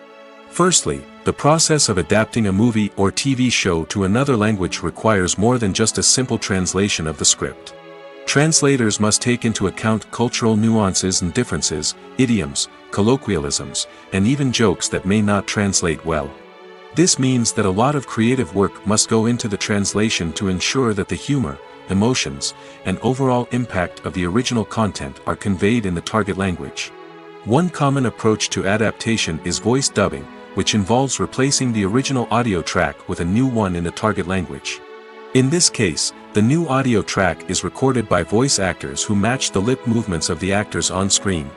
Firstly, the process of adapting a movie or TV show to another language requires more than just a simple translation of the script. Translators must take into account cultural nuances and differences, idioms, colloquialisms, and even jokes that may not translate well. This means that a lot of creative work must go into the translation to ensure that the humor, emotions, and overall impact of the original content are conveyed in the target language. One common approach to adaptation is voice dubbing, which involves replacing the original audio track with a new one in the target language. In this case, the new audio track is recorded by voice actors who match the lip movements of the actors on screen.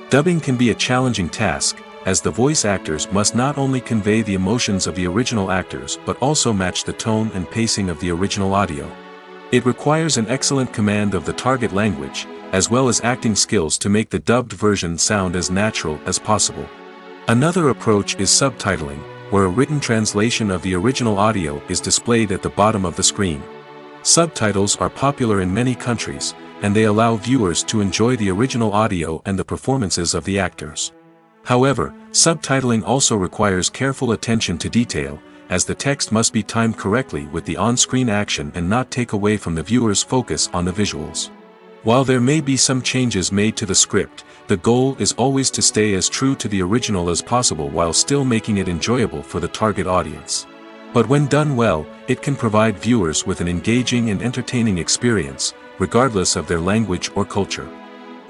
Dubbing can be a challenging task, as the voice actors must not only convey the emotions of the original actors but also match the tone and pacing of the original audio. It requires an excellent command of the target language, as well as acting skills to make the dubbed version sound as natural as possible. Another approach is subtitling, where a written translation of the original audio is displayed at the bottom of the screen. Subtitles are popular in many countries, and they allow viewers to enjoy the original audio and the performances of the actors. However, subtitling also requires careful attention to detail, as the text must be timed correctly with the on-screen action and not take away from the viewer's focus on the visuals. While there may be some changes made to the script, the goal is always to stay as true to the original as possible while still making it enjoyable for the target audience. But when done well, it can provide viewers with an engaging and entertaining experience, regardless of their language or culture.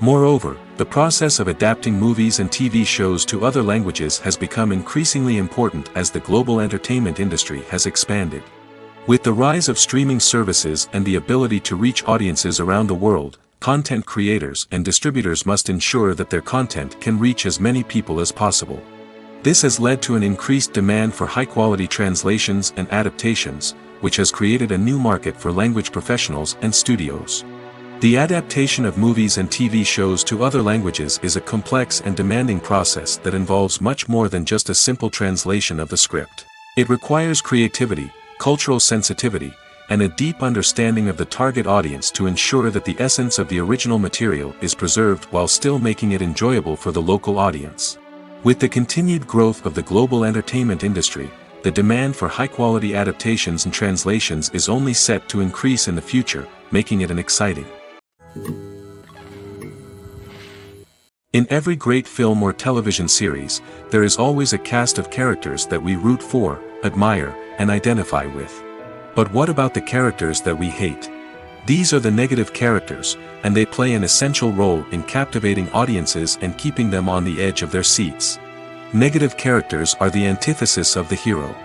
Moreover, the process of adapting movies and TV shows to other languages has become increasingly important as the global entertainment industry has expanded. With the rise of streaming services and the ability to reach audiences around the world, content creators and distributors must ensure that their content can reach as many people as possible. This has led to an increased demand for high-quality translations and adaptations, which has created a new market for language professionals and studios. The adaptation of movies and TV shows to other languages is a complex and demanding process that involves much more than just a simple translation of the script. It requires creativity, cultural sensitivity, and a deep understanding of the target audience to ensure that the essence of the original material is preserved while still making it enjoyable for the local audience. With the continued growth of the global entertainment industry, the demand for high-quality adaptations and translations is only set to increase in the future, making it an exciting. In every great film or television series, there is always a cast of characters that we root for, admire, and identify with. But what about the characters that we hate? These are the negative characters, and they play an essential role in captivating audiences and keeping them on the edge of their seats. Negative characters are the antithesis of the hero.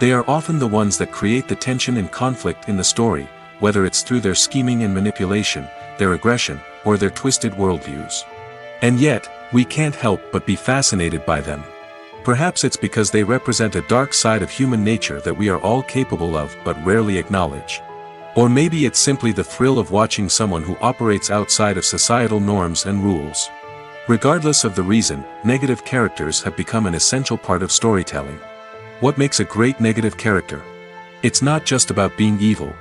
They are often the ones that create the tension and conflict in the story, whether it's through their scheming and manipulation, their aggression, or their twisted worldviews. And yet, we can't help but be fascinated by them. Perhaps it's because they represent a dark side of human nature that we are all capable of but rarely acknowledge. Or maybe it's simply the thrill of watching someone who operates outside of societal norms and rules. Regardless of the reason, negative characters have become an essential part of storytelling. What makes a great negative character? It's not just about being evil.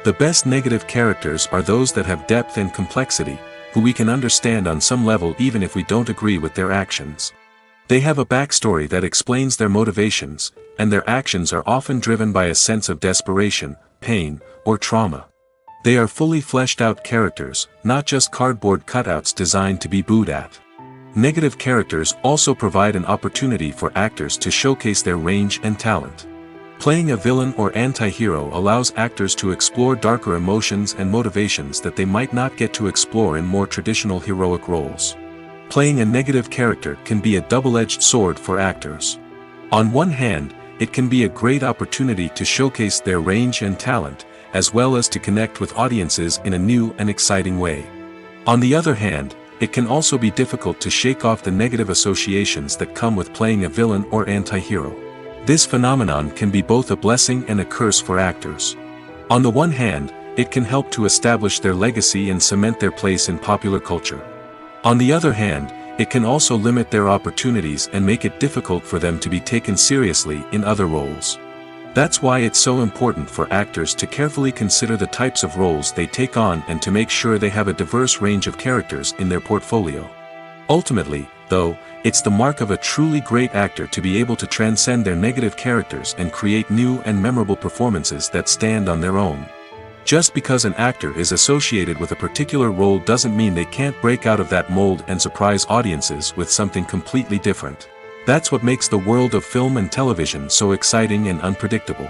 The best negative characters are those that have depth and complexity, who we can understand on some level even if we don't agree with their actions. They have a backstory that explains their motivations, and their actions are often driven by a sense of desperation, pain, or trauma. They are fully fleshed out characters, not just cardboard cutouts designed to be booed at. Negative characters also provide an opportunity for actors to showcase their range and talent. Playing a villain or anti-hero allows actors to explore darker emotions and motivations that they might not get to explore in more traditional heroic roles. Playing a negative character can be a double-edged sword for actors. On one hand, it can be a great opportunity to showcase their range and talent, as well as to connect with audiences in a new and exciting way. On the other hand, it can also be difficult to shake off the negative associations that come with playing a villain or anti-hero. This phenomenon can be both a blessing and a curse for actors. On the one hand, it can help to establish their legacy and cement their place in popular culture. On the other hand, it can also limit their opportunities and make it difficult for them to be taken seriously in other roles. That's why it's so important for actors to carefully consider the types of roles they take on and to make sure they have a diverse range of characters in their portfolio. Ultimately, though, it's the mark of a truly great actor to be able to transcend their negative characters and create new and memorable performances that stand on their own. Just because an actor is associated with a particular role doesn't mean they can't break out of that mold and surprise audiences with something completely different. That's what makes the world of film and television so exciting and unpredictable.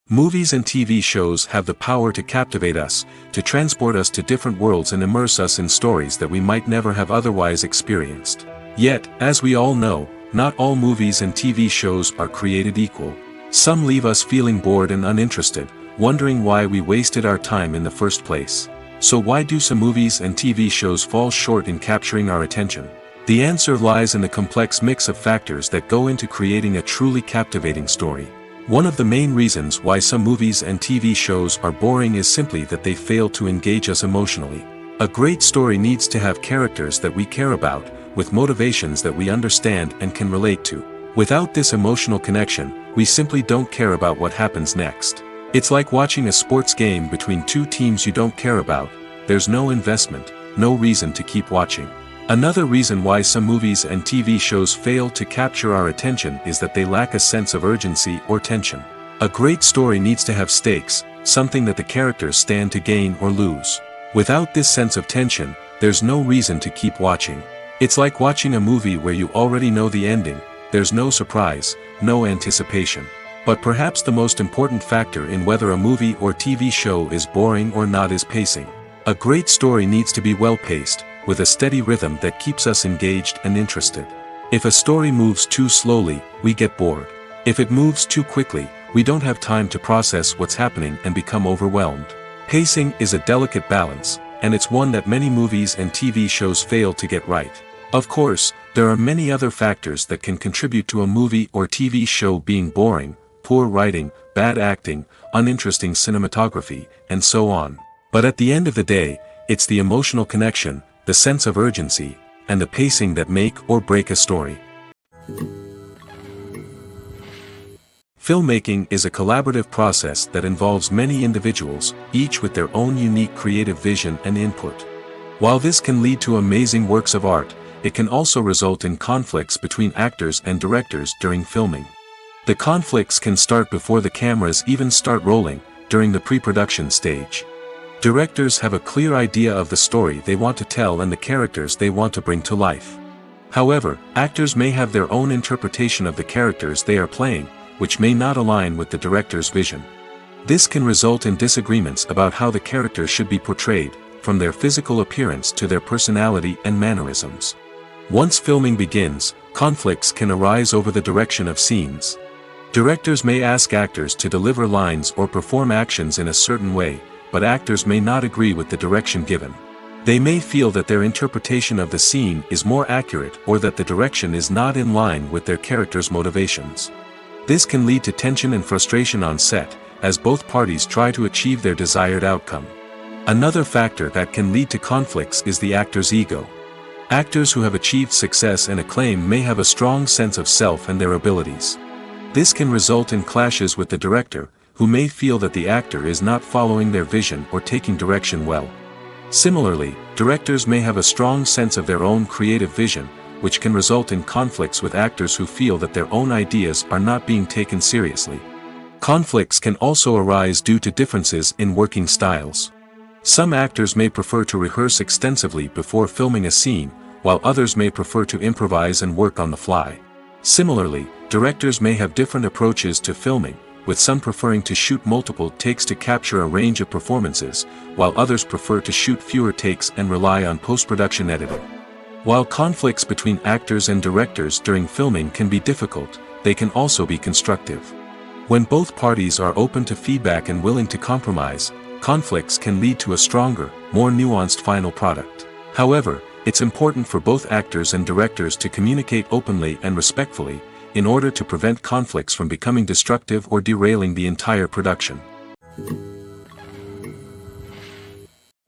Movies and TV shows have the power to captivate us, to transport us to different worlds and immerse us in stories that we might never have otherwise experienced. Yet, as we all know, not all movies and TV shows are created equal. Some leave us feeling bored and uninterested, wondering why we wasted our time in the first place. So why do some movies and TV shows fall short in capturing our attention? The answer lies in the complex mix of factors that go into creating a truly captivating story. One of the main reasons why some movies and TV shows are boring is simply that they fail to engage us emotionally. A great story needs to have characters that we care about, with motivations that we understand and can relate to. Without this emotional connection, we simply don't care about what happens next. It's like watching a sports game between two teams you don't care about. There's no investment, no reason to keep watching. Another reason why some movies and TV shows fail to capture our attention is that they lack a sense of urgency or tension. A great story needs to have stakes, something that the characters stand to gain or lose. Without this sense of tension, there's no reason to keep watching. It's like watching a movie where you already know the ending. There's no surprise, no anticipation. But perhaps the most important factor in whether a movie or TV show is boring or not is pacing. A great story needs to be well-paced, with a steady rhythm that keeps us engaged and interested. If a story moves too slowly, we get bored. If it moves too quickly, we don't have time to process what's happening and become overwhelmed. Pacing is a delicate balance, and it's one that many movies and TV shows fail to get right. Of course, there are many other factors that can contribute to a movie or TV show being boring. poor writing, bad acting, uninteresting cinematography, and so on. But at the end of the day, it's the emotional connection, the sense of urgency, and the pacing that make or break a story. Filmmaking is a collaborative process that involves many individuals, each with their own unique creative vision and input. While this can lead to amazing works of art, it can also result in conflicts between actors and directors during filming. The conflicts can start before the cameras even start rolling, during the pre-production stage. Directors have a clear idea of the story they want to tell and the characters they want to bring to life. However, actors may have their own interpretation of the characters they are playing, which may not align with the director's vision. This can result in disagreements about how the characters should be portrayed, from their physical appearance to their personality and mannerisms. Once filming begins, conflicts can arise over the direction of scenes. Directors may ask actors to deliver lines or perform actions in a certain way, but actors may not agree with the direction given. They may feel that their interpretation of the scene is more accurate or that the direction is not in line with their character's motivations. This can lead to tension and frustration on set, as both parties try to achieve their desired outcome. Another factor that can lead to conflicts is the actor's ego. Actors who have achieved success and acclaim may have a strong sense of self and their abilities. This can result in clashes with the director, who may feel that the actor is not following their vision or taking direction well. Similarly, directors may have a strong sense of their own creative vision, which can result in conflicts with actors who feel that their own ideas are not being taken seriously. Conflicts can also arise due to differences in working styles. Some actors may prefer to rehearse extensively before filming a scene, while others may prefer to improvise and work on the fly. Similarly, directors may have different approaches to filming, with some preferring to shoot multiple takes to capture a range of performances, while others prefer to shoot fewer takes and rely on post-production editing. While conflicts between actors and directors during filming can be difficult, they can also be constructive. When both parties are open to feedback and willing to compromise, conflicts can lead to a stronger, more nuanced final product. However, it's important for both actors and directors to communicate openly and respectfully, in order to prevent conflicts from becoming destructive or derailing the entire production.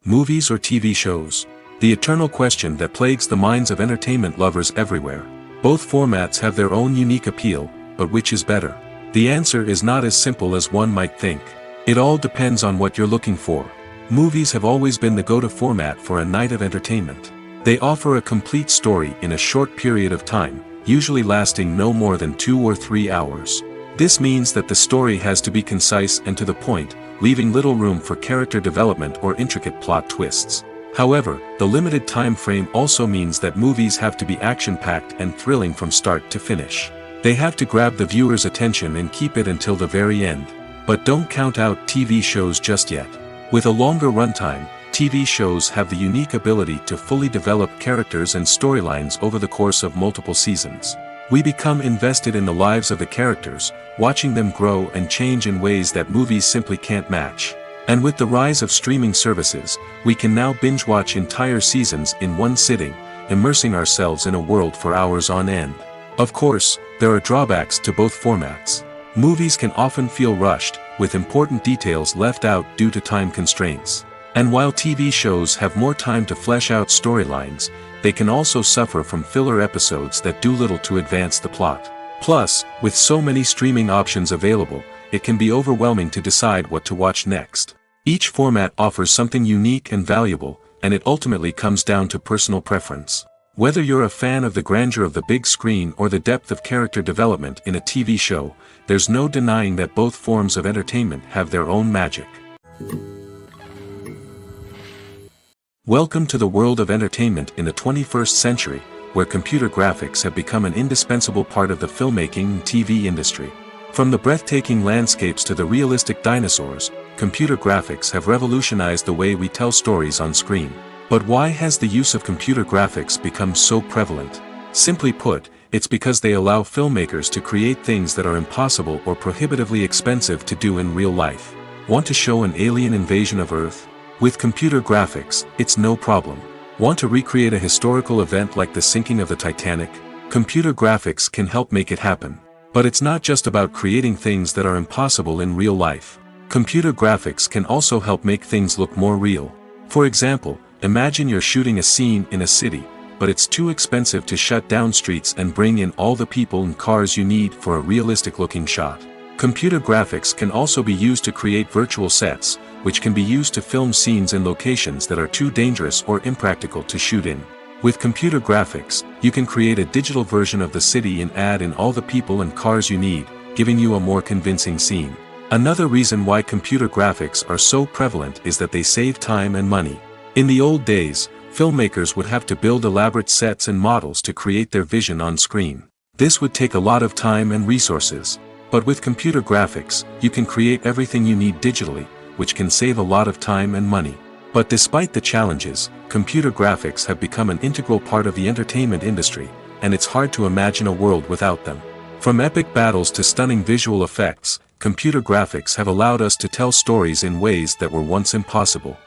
Movies or TV shows? The eternal question that plagues the minds of entertainment lovers everywhere. Both formats have their own unique appeal, but which is better? The answer is not as simple as one might think. It all depends on what you're looking for. Movies have always been the go-to format for a night of entertainment. They offer a complete story in a short period of time, usually lasting no more than 2 or 3 hours. This means that the story has to be concise and to the point, leaving little room for character development or intricate plot twists. However, the limited time frame also means that movies have to be action-packed and thrilling from start to finish. They have to grab the viewer's attention and keep it until the very end. But don't count out TV shows just yet. With a longer runtime, TV shows have the unique ability to fully develop characters and storylines over the course of multiple seasons. We become invested in the lives of the characters, watching them grow and change in ways that movies simply can't match. And with the rise of streaming services, we can now binge-watch entire seasons in one sitting, immersing ourselves in a world for hours on end. Of course, there are drawbacks to both formats. Movies can often feel rushed, with important details left out due to time constraints. And while TV shows have more time to flesh out storylines, they can also suffer from filler episodes that do little to advance the plot. Plus, with so many streaming options available, it can be overwhelming to decide what to watch next. Each format offers something unique and valuable, and it ultimately comes down to personal preference. Whether you're a fan of the grandeur of the big screen or the depth of character development in a TV show, there's no denying that both forms of entertainment have their own magic. Welcome to the world of entertainment in the 21st century, where computer graphics have become an indispensable part of the filmmaking and TV industry. From the breathtaking landscapes to the realistic dinosaurs, computer graphics have revolutionized the way we tell stories on screen. But why has the use of computer graphics become so prevalent? Simply put, it's because they allow filmmakers to create things that are impossible or prohibitively expensive to do in real life. Want to show an alien invasion of Earth? With computer graphics, it's no problem. Want to recreate a historical event like the sinking of the Titanic? Computer graphics can help make it happen. But it's not just about creating things that are impossible in real life. Computer graphics can also help make things look more real. For example, imagine you're shooting a scene in a city, but it's too expensive to shut down streets and bring in all the people and cars you need for a realistic-looking shot. Computer graphics can also be used to create virtual sets, which can be used to film scenes in locations that are too dangerous or impractical to shoot in. With computer graphics, you can create a digital version of the city and add in all the people and cars you need, giving you a more convincing scene. Another reason why computer graphics are so prevalent is that they save time and money. In the old days, filmmakers would have to build elaborate sets and models to create their vision on screen. This would take a lot of time and resources. But with computer graphics, you can create everything you need digitally, which can save a lot of time and money. But despite the challenges, computer graphics have become an integral part of the entertainment industry, and it's hard to imagine a world without them. From epic battles to stunning visual effects, computer graphics have allowed us to tell stories in ways that were once impossible.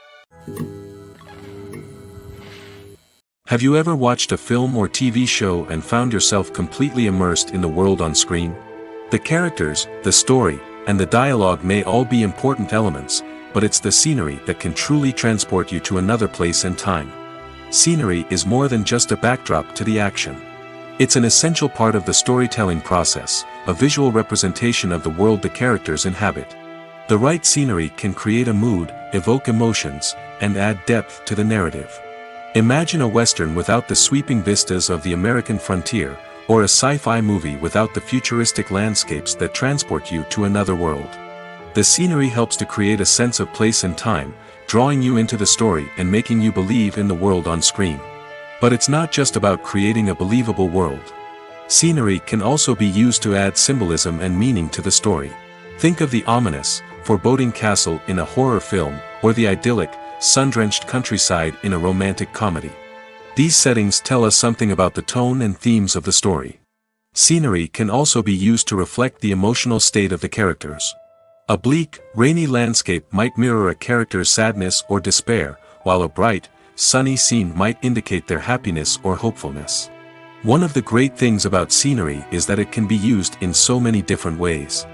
Have you ever watched a film or TV show and found yourself completely immersed in the world on screen? The characters, the story, and the dialogue may all be important elements, but it's the scenery that can truly transport you to another place and time. Scenery is more than just a backdrop to the action. It's an essential part of the storytelling process, a visual representation of the world the characters inhabit. The right scenery can create a mood, evoke emotions, and add depth to the narrative. Imagine a Western without the sweeping vistas of the American frontier, or a sci-fi movie without the futuristic landscapes that transport you to another world. The scenery helps to create a sense of place and time, drawing you into the story and making you believe in the world on screen. But it's not just about creating a believable world. Scenery can also be used to add symbolism and meaning to the story. Think of the ominous, foreboding castle in a horror film, or the idyllic, sun-drenched countryside in a romantic comedy. These settings tell us something about the tone and themes of the story. Scenery can also be used to reflect the emotional state of the characters. A bleak, rainy landscape might mirror a character's sadness or despair, while a bright, sunny scene might indicate their happiness or hopefulness. One of the great things about scenery is that it can be used in so many different ways.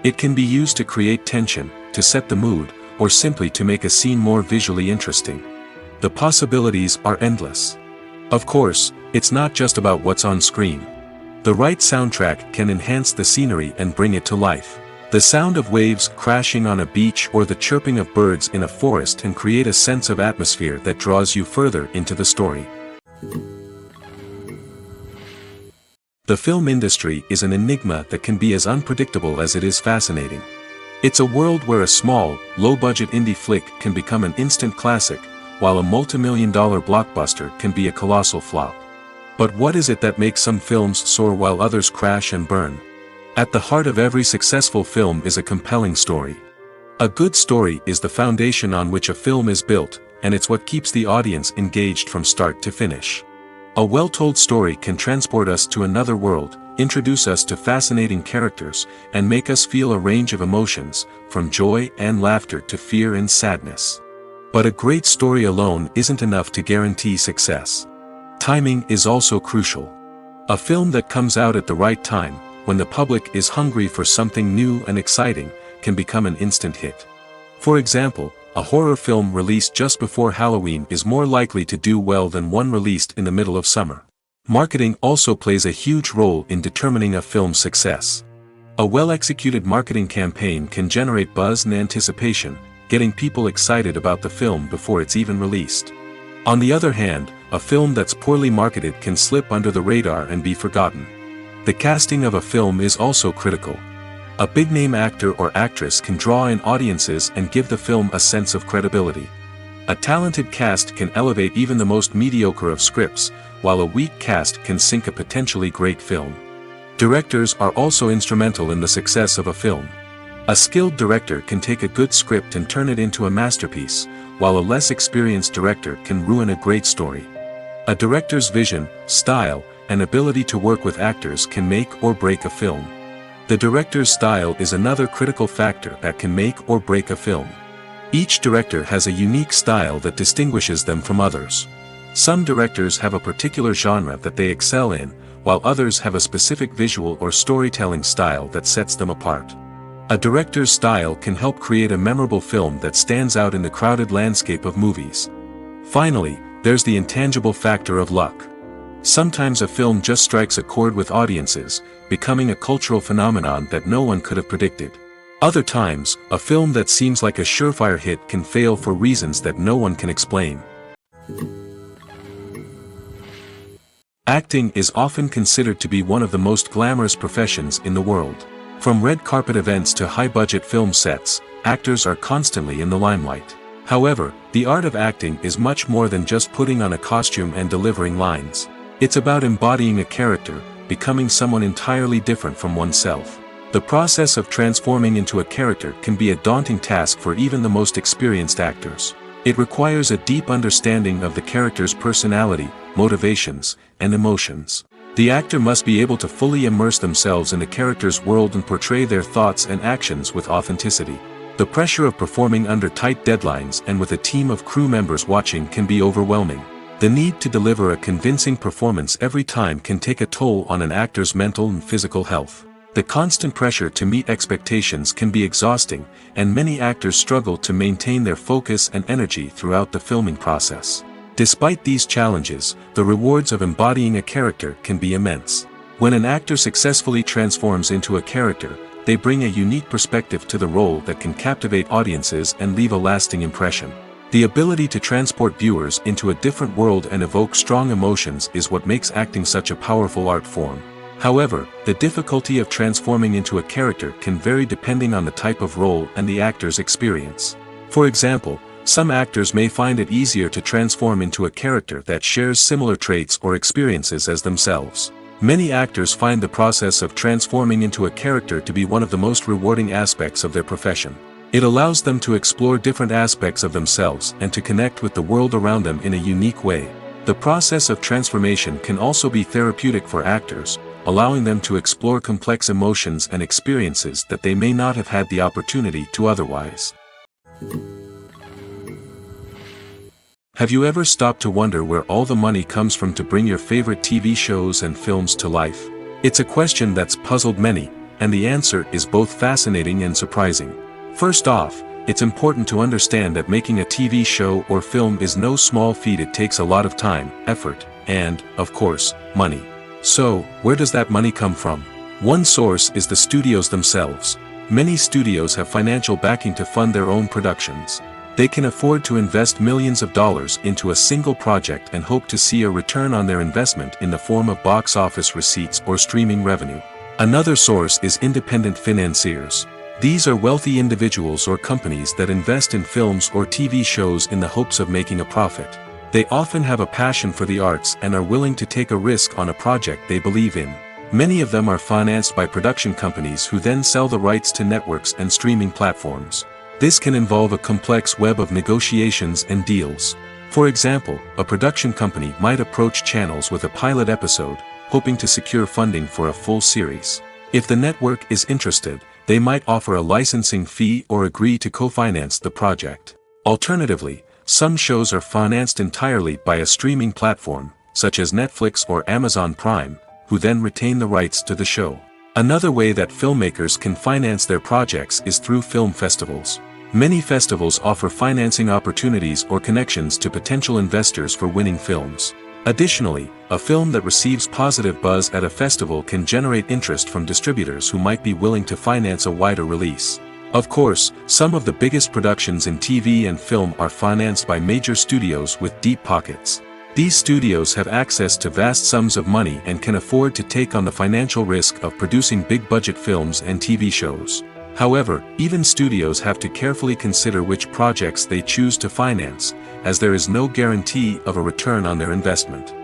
It can be used to create tension, to set the mood, or simply to make a scene more visually interesting. The possibilities are endless. Of course, it's not just about what's on screen. The right soundtrack can enhance the scenery and bring it to life. The sound of waves crashing on a beach or the chirping of birds in a forest can create a sense of atmosphere that draws you further into the story. The film industry is an enigma that can be as unpredictable as it is fascinating. It's a world where a small, low-budget indie flick can become an instant classic, while a multi-million-dollar blockbuster can be a colossal flop. But what is it that makes some films soar while others crash and burn? At the heart of every successful film is a compelling story. A good story is the foundation on which a film is built, and it's what keeps the audience engaged from start to finish. A well-told story can transport us to another world, introduce us to fascinating characters, and make us feel a range of emotions, from joy and laughter to fear and sadness. But a great story alone isn't enough to guarantee success. Timing is also crucial. A film that comes out at the right time, when the public is hungry for something new and exciting, can become an instant hit. For example, a horror film released just before Halloween is more likely to do well than one released in the middle of summer. Marketing also plays a huge role in determining a film's success. A well-executed marketing campaign can generate buzz and anticipation, getting people excited about the film before it's even released. On the other hand, a film that's poorly marketed can slip under the radar and be forgotten. The casting of a film is also critical. A big-name actor or actress can draw in audiences and give the film a sense of credibility. A talented cast can elevate even the most mediocre of scripts, while a weak cast can sink a potentially great film. Directors are also instrumental in the success of a film. A skilled director can take a good script and turn it into a masterpiece, while a less experienced director can ruin a great story. A director's vision, style, and ability to work with actors can make or break a film. The director's style is another critical factor that can make or break a film. Each director has a unique style that distinguishes them from others. Some directors have a particular genre that they excel in, while others have a specific visual or storytelling style that sets them apart. A director's style can help create a memorable film that stands out in the crowded landscape of movies. Finally, there's the intangible factor of luck. Sometimes a film just strikes a chord with audiences, becoming a cultural phenomenon that no one could have predicted. Other times, a film that seems like a surefire hit can fail for reasons that no one can explain. Acting is often considered to be one of the most glamorous professions in the world. From red carpet events to high-budget film sets, actors are constantly in the limelight. However, the art of acting is much more than just putting on a costume and delivering lines. It's about embodying a character, becoming someone entirely different from oneself. The process of transforming into a character can be a daunting task for even the most experienced actors. It requires a deep understanding of the character's personality, motivations, and emotions. The actor must be able to fully immerse themselves in the character's world and portray their thoughts and actions with authenticity. The pressure of performing under tight deadlines and with a team of crew members watching can be overwhelming. The need to deliver a convincing performance every time can take a toll on an actor's mental and physical health. The constant pressure to meet expectations can be exhausting, and many actors struggle to maintain their focus and energy throughout the filming process. Despite these challenges, the rewards of embodying a character can be immense. When an actor successfully transforms into a character, they bring a unique perspective to the role that can captivate audiences and leave a lasting impression. The ability to transport viewers into a different world and evoke strong emotions is what makes acting such a powerful art form. However, the difficulty of transforming into a character can vary depending on the type of role and the actor's experience. For example, some actors may find it easier to transform into a character that shares similar traits or experiences as themselves. Many actors find the process of transforming into a character to be one of the most rewarding aspects of their profession. It allows them to explore different aspects of themselves and to connect with the world around them in a unique way. The process of transformation can also be therapeutic for actors, allowing them to explore complex emotions and experiences that they may not have had the opportunity to otherwise. Have you ever stopped to wonder where all the money comes from to bring your favorite TV shows and films to life? It's a question that's puzzled many, and the answer is both fascinating and surprising. First off, it's important to understand that making a TV show or film is no small feat. It takes a lot of time, effort, and, of course, money. So, where does that money come from? One source is the studios themselves. Many studios have financial backing to fund their own productions. They can afford to invest millions of dollars into a single project and hope to see a return on their investment in the form of box office receipts or streaming revenue. Another source is independent financiers. These are wealthy individuals or companies that invest in films or TV shows in the hopes of making a profit. They often have a passion for the arts and are willing to take a risk on a project they believe in. Many of them are financed by production companies who then sell the rights to networks and streaming platforms. This can involve a complex web of negotiations and deals. For example, a production company might approach channels with a pilot episode, hoping to secure funding for a full series. If the network is interested, they might offer a licensing fee or agree to co-finance the project. Alternatively, some shows are financed entirely by a streaming platform, such as Netflix or Amazon Prime, who then retain the rights to the show. Another way that filmmakers can finance their projects is through film festivals. Many festivals offer financing opportunities or connections to potential investors for winning films. Additionally, a film that receives positive buzz at a festival can generate interest from distributors who might be willing to finance a wider release. Of course, some of the biggest productions in TV and film are financed by major studios with deep pockets. These studios have access to vast sums of money and can afford to take on the financial risk of producing big-budget films and TV shows. However, even studios have to carefully consider which projects they choose to finance, as there is no guarantee of a return on their investment.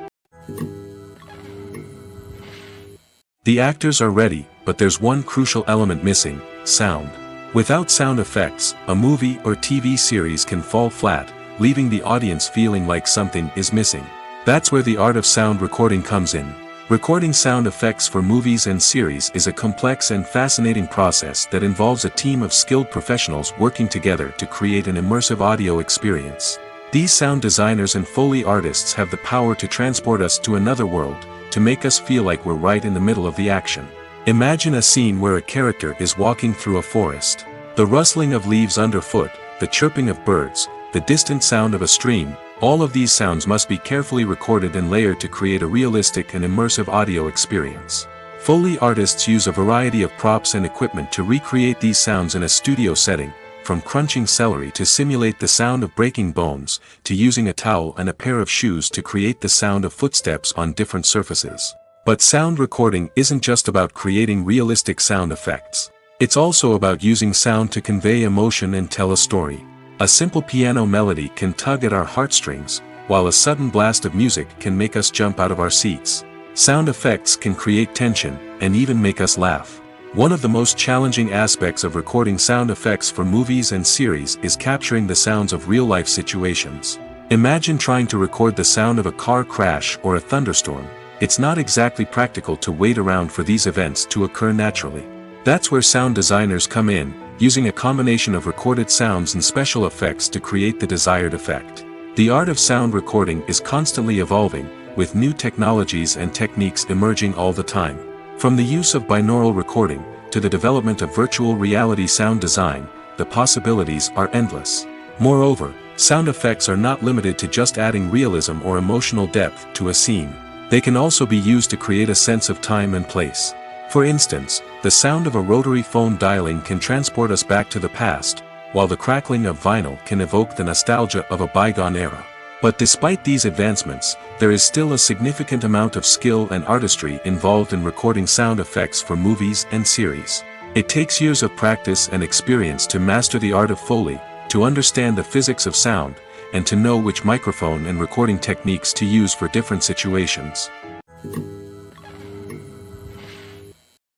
The actors are ready, but there's one crucial element missing: sound. Without sound effects, a movie or TV series can fall flat, leaving the audience feeling like something is missing. That's where the art of sound recording comes in. Recording sound effects for movies and series is a complex and fascinating process that involves a team of skilled professionals working together to create an immersive audio experience. These sound designers and Foley artists have the power to transport us to another world, to make us feel like we're right in the middle of the action. Imagine a scene where a character is walking through a forest. The rustling of leaves underfoot, the chirping of birds, the distant sound of a stream, all of these sounds must be carefully recorded and layered to create a realistic and immersive audio experience. Foley artists use a variety of props and equipment to recreate these sounds in a studio setting, from crunching celery to simulate the sound of breaking bones, to using a towel and a pair of shoes to create the sound of footsteps on different surfaces. But sound recording isn't just about creating realistic sound effects. It's also about using sound to convey emotion and tell a story. A simple piano melody can tug at our heartstrings, while a sudden blast of music can make us jump out of our seats. Sound effects can create tension, and even make us laugh. One of the most challenging aspects of recording sound effects for movies and series is capturing the sounds of real-life situations. Imagine trying to record the sound of a car crash or a thunderstorm. It's not exactly practical to wait around for these events to occur naturally. That's where sound designers come in, using a combination of recorded sounds and special effects to create the desired effect. The art of sound recording is constantly evolving, with new technologies and techniques emerging all the time. From the use of binaural recording, to the development of virtual reality sound design, the possibilities are endless. Moreover, sound effects are not limited to just adding realism or emotional depth to a scene. They can also be used to create a sense of time and place. For instance, the sound of a rotary phone dialing can transport us back to the past, while the crackling of vinyl can evoke the nostalgia of a bygone era. But despite these advancements, there is still a significant amount of skill and artistry involved in recording sound effects for movies and series. It takes years of practice and experience to master the art of Foley, to understand the physics of sound, and to know which microphone and recording techniques to use for different situations.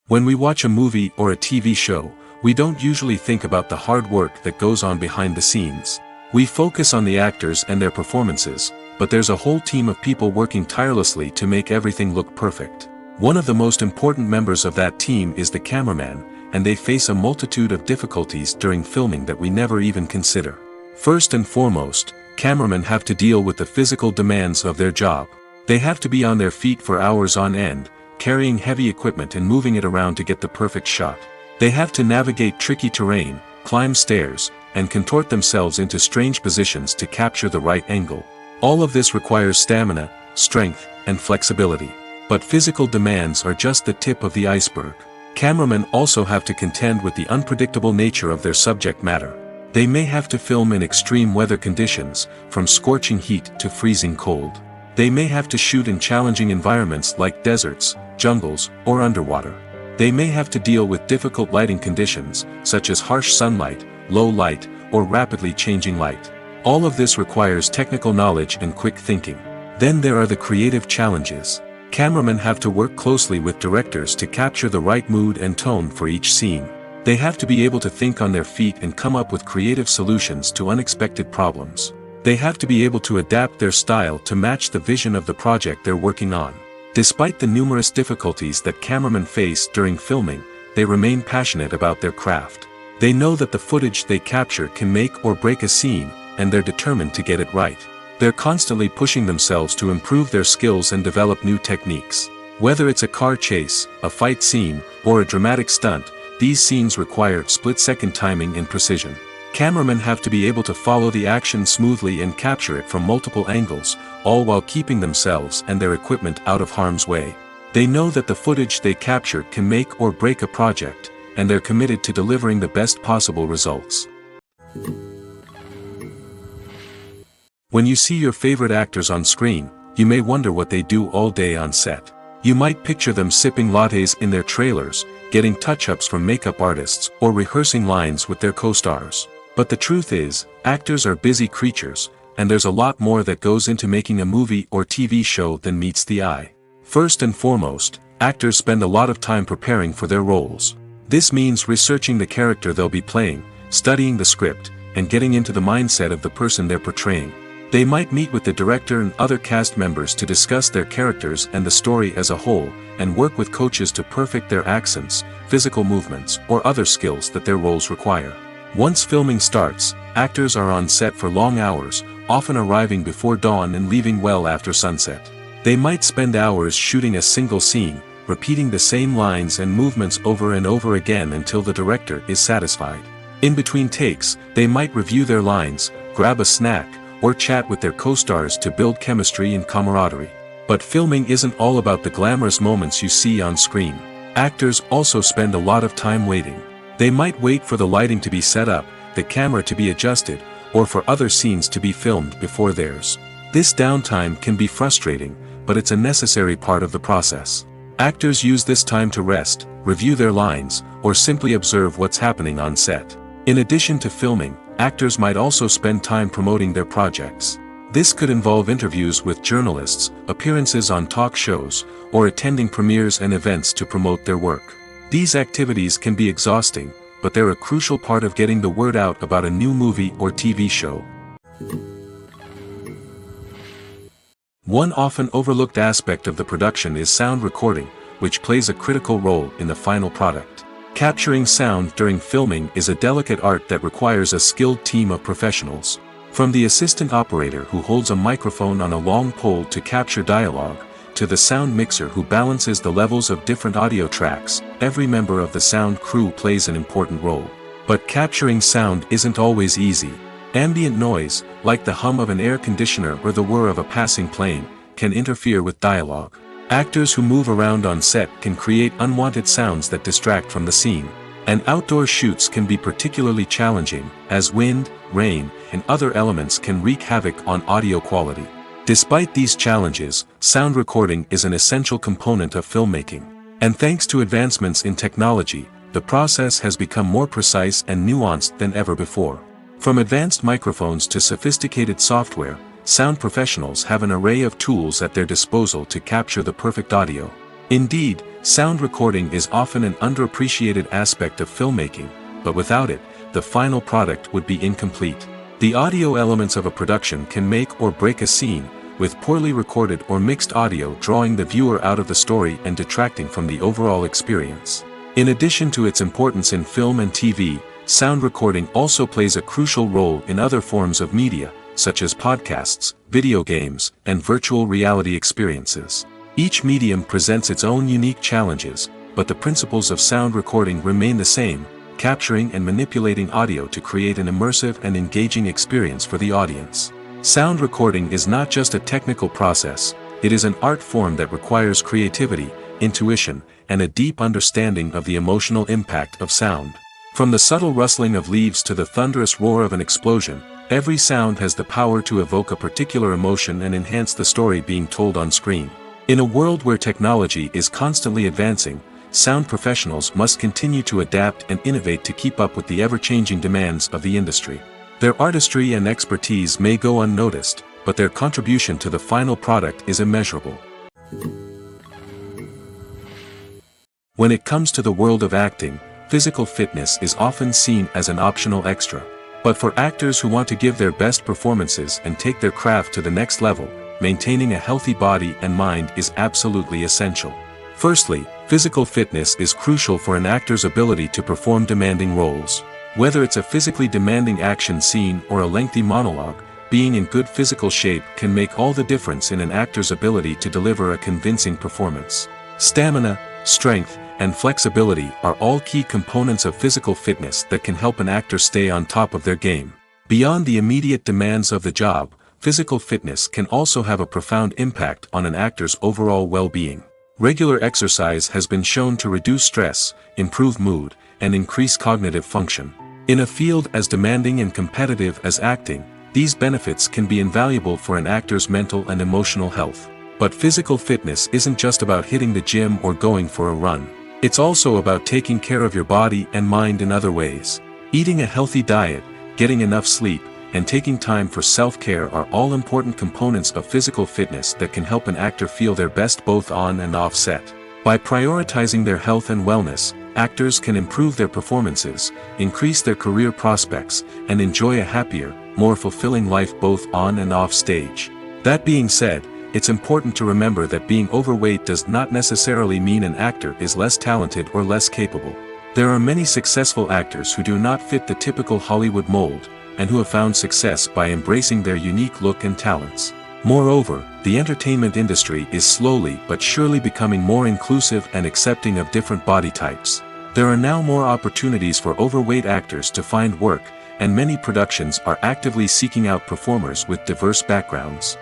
When we watch a movie or a TV show, we don't usually think about the hard work that goes on behind the scenes. We focus on the actors and their performances, but there's a whole team of people working tirelessly to make everything look perfect. One of the most important members of that team is the cameraman, and they face a multitude of difficulties during filming that we never even consider. First and foremost, cameramen have to deal with the physical demands of their job. They have to be on their feet for hours on end, carrying heavy equipment and moving it around to get the perfect shot. They have to navigate tricky terrain, climb stairs, and contort themselves into strange positions to capture the right angle. All of this requires stamina, strength, and flexibility. But physical demands are just the tip of the iceberg. Cameramen also have to contend with the unpredictable nature of their subject matter. They may have to film in extreme weather conditions, from scorching heat to freezing cold. They may have to shoot in challenging environments like deserts, jungles, or underwater. They may have to deal with difficult lighting conditions, such as harsh sunlight, low light, or rapidly changing light. All of this requires technical knowledge and quick thinking. Then there are the creative challenges. Cameramen have to work closely with directors to capture the right mood and tone for each scene. They have to be able to think on their feet and come up with creative solutions to unexpected problems. They have to be able to adapt their style to match the vision of the project they're working on. Despite the numerous difficulties that cameramen face during filming, they remain passionate about their craft. They know that the footage they capture can make or break a scene, and they're determined to get it right. They're constantly pushing themselves to improve their skills and develop new techniques. Whether it's a car chase, a fight scene, or a dramatic stunt, these scenes require split-second timing and precision. Cameramen have to be able to follow the action smoothly and capture it from multiple angles, all while keeping themselves and their equipment out of harm's way. They know that the footage they capture can make or break a project, and they're committed to delivering the best possible results. When you see your favorite actors on screen, you may wonder what they do all day on set. You might picture them sipping lattes in their trailers, getting touch-ups from makeup artists, or rehearsing lines with their co-stars. But the truth is, actors are busy creatures, and there's a lot more that goes into making a movie or TV show than meets the eye. First and foremost, actors spend a lot of time preparing for their roles. This means researching the character they'll be playing, studying the script, and getting into the mindset of the person they're portraying. They might meet with the director and other cast members to discuss their characters and the story as a whole, and work with coaches to perfect their accents, physical movements, or other skills that their roles require. Once filming starts, actors are on set for long hours, often arriving before dawn and leaving well after sunset. They might spend hours shooting a single scene, repeating the same lines and movements over and over again until the director is satisfied. In between takes, they might review their lines, grab a snack, or chat with their co-stars to build chemistry and camaraderie. But filming isn't all about the glamorous moments you see on screen. Actors also spend a lot of time waiting. They might wait for the lighting to be set up, the camera to be adjusted, or for other scenes to be filmed before theirs. This downtime can be frustrating, but it's a necessary part of the process. Actors use this time to rest, review their lines, or simply observe what's happening on set. In addition to filming, actors might also spend time promoting their projects. This could involve interviews with journalists, appearances on talk shows, or attending premieres and events to promote their work. These activities can be exhausting, but they're a crucial part of getting the word out about a new movie or TV show. One often overlooked aspect of the production is sound recording, which plays a critical role in the final product. Capturing sound during filming is a delicate art that requires a skilled team of professionals. From the assistant operator who holds a microphone on a long pole to capture dialogue, to the sound mixer who balances the levels of different audio tracks, every member of the sound crew plays an important role. But capturing sound isn't always easy. Ambient noise, like the hum of an air conditioner or the whir of a passing plane, can interfere with dialogue. Actors who move around on set can create unwanted sounds that distract from the scene. And outdoor shoots can be particularly challenging, as wind, rain, and other elements can wreak havoc on audio quality. Despite these challenges, sound recording is an essential component of filmmaking. And thanks to advancements in technology, the process has become more precise and nuanced than ever before. From advanced microphones to sophisticated software, sound professionals have an array of tools at their disposal to capture the perfect audio. Indeed, sound recording is often an underappreciated aspect of filmmaking, but without it, the final product would be incomplete. The audio elements of a production can make or break a scene, with poorly recorded or mixed audio drawing the viewer out of the story and detracting from the overall experience. In addition to its importance in film and TV, sound recording also plays a crucial role in other forms of media, such as podcasts, video games, and virtual reality experiences. Each medium presents its own unique challenges, but the principles of sound recording remain the same, capturing and manipulating audio to create an immersive and engaging experience for the audience. Sound recording is not just a technical process, it is an art form that requires creativity, intuition, and a deep understanding of the emotional impact of sound. From the subtle rustling of leaves to the thunderous roar of an explosion, every sound has the power to evoke a particular emotion and enhance the story being told on screen. In a world where technology is constantly advancing, sound professionals must continue to adapt and innovate to keep up with the ever-changing demands of the industry. Their artistry and expertise may go unnoticed, but their contribution to the final product is immeasurable. When it comes to the world of acting, physical fitness is often seen as an optional extra. But for actors who want to give their best performances and take their craft to the next level, maintaining a healthy body and mind is absolutely essential. Firstly, physical fitness is crucial for an actor's ability to perform demanding roles. Whether it's a physically demanding action scene or a lengthy monologue, being in good physical shape can make all the difference in an actor's ability to deliver a convincing performance. Stamina, strength, and flexibility are all key components of physical fitness that can help an actor stay on top of their game. Beyond the immediate demands of the job, physical fitness can also have a profound impact on an actor's overall well-being. Regular exercise has been shown to reduce stress, improve mood, and increase cognitive function. In a field as demanding and competitive as acting, these benefits can be invaluable for an actor's mental and emotional health. But physical fitness isn't just about hitting the gym or going for a run. It's also about taking care of your body and mind in other ways. Eating a healthy diet, getting enough sleep, and taking time for self-care are all important components of physical fitness that can help an actor feel their best both on and off set. By prioritizing their health and wellness, actors can improve their performances, increase their career prospects, and enjoy a happier, more fulfilling life both on and off stage. That being said, it's important to remember that being overweight does not necessarily mean an actor is less talented or less capable. There are many successful actors who do not fit the typical Hollywood mold, and who have found success by embracing their unique look and talents. Moreover, the entertainment industry is slowly but surely becoming more inclusive and accepting of different body types. There are now more opportunities for overweight actors to find work, and many productions are actively seeking out performers with diverse backgrounds.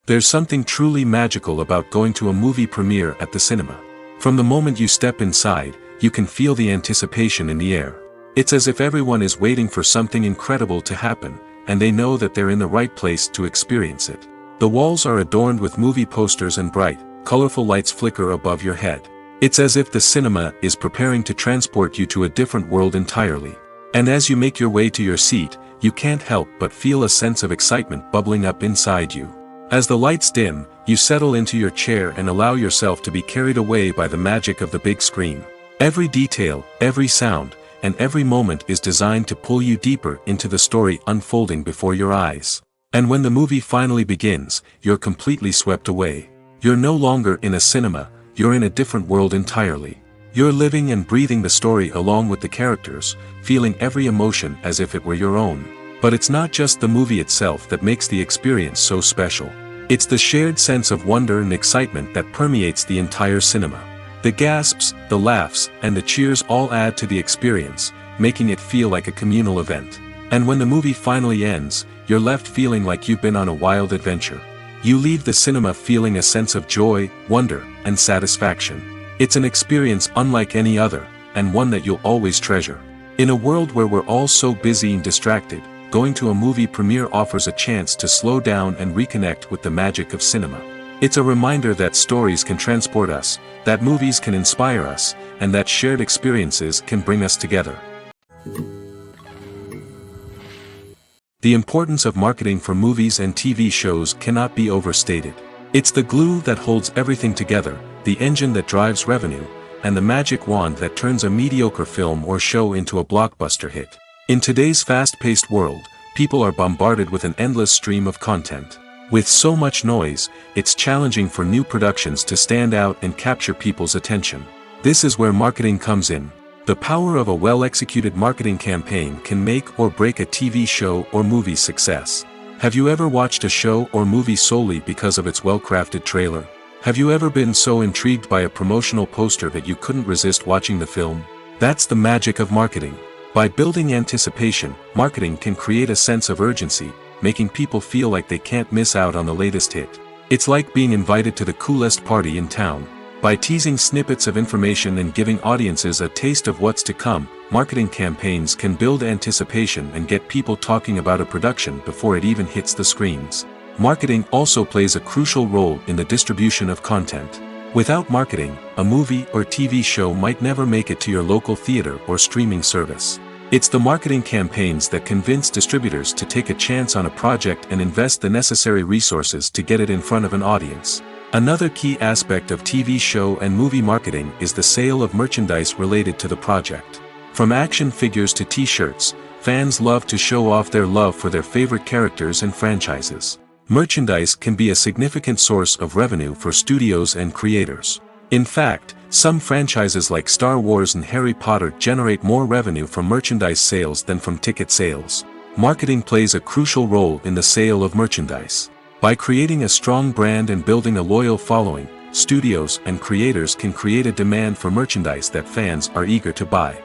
There's something truly magical about going to a movie premiere at the cinema. From the moment you step inside, you can feel the anticipation in the air. It's as if everyone is waiting for something incredible to happen, and they know that they're in the right place to experience it. The walls are adorned with movie posters and bright, colorful lights flicker above your head. It's as if the cinema is preparing to transport you to a different world entirely. And as you make your way to your seat, you can't help but feel a sense of excitement bubbling up inside you. As the lights dim, you settle into your chair and allow yourself to be carried away by the magic of the big screen. Every detail, every sound, and every moment is designed to pull you deeper into the story unfolding before your eyes. And when the movie finally begins, you're completely swept away. You're no longer in a cinema, you're in a different world entirely. You're living and breathing the story along with the characters, feeling every emotion as if it were your own. But it's not just the movie itself that makes the experience so special. It's the shared sense of wonder and excitement that permeates the entire cinema. The gasps, the laughs, and the cheers all add to the experience, making it feel like a communal event. And when the movie finally ends, you're left feeling like you've been on a wild adventure. You leave the cinema feeling a sense of joy, wonder, and satisfaction. It's an experience unlike any other, and one that you'll always treasure. In a world where we're all so busy and distracted, going to a movie premiere offers a chance to slow down and reconnect with the magic of cinema. It's a reminder that stories can transport us, that movies can inspire us, and that shared experiences can bring us together. The importance of marketing for movies and TV shows cannot be overstated. It's the glue that holds everything together, the engine that drives revenue, and the magic wand that turns a mediocre film or show into a blockbuster hit. In today's fast-paced world, people are bombarded with an endless stream of content. With so much noise, it's challenging for new productions to stand out and capture people's attention. This is where marketing comes in. The power of a well-executed marketing campaign can make or break a TV show or movie's success. Have you ever watched a show or movie solely because of its well-crafted trailer? Have you ever been so intrigued by a promotional poster that you couldn't resist watching the film? That's the magic of marketing. By building anticipation, marketing can create a sense of urgency, making people feel like they can't miss out on the latest hit. It's like being invited to the coolest party in town. By teasing snippets of information and giving audiences a taste of what's to come, marketing campaigns can build anticipation and get people talking about a production before it even hits the screens. Marketing also plays a crucial role in the distribution of content. Without marketing, a movie or TV show might never make it to your local theater or streaming service. It's the marketing campaigns that convince distributors to take a chance on a project and invest the necessary resources to get it in front of an audience. Another key aspect of TV show and movie marketing is the sale of merchandise related to the project. From action figures to t-shirts, fans love to show off their love for their favorite characters and franchises. Merchandise can be a significant source of revenue for studios and creators. In fact, some franchises like Star Wars and Harry Potter generate more revenue from merchandise sales than from ticket sales. Marketing plays a crucial role in the sale of merchandise. By creating a strong brand and building a loyal following, studios and creators can create a demand for merchandise that fans are eager to buy.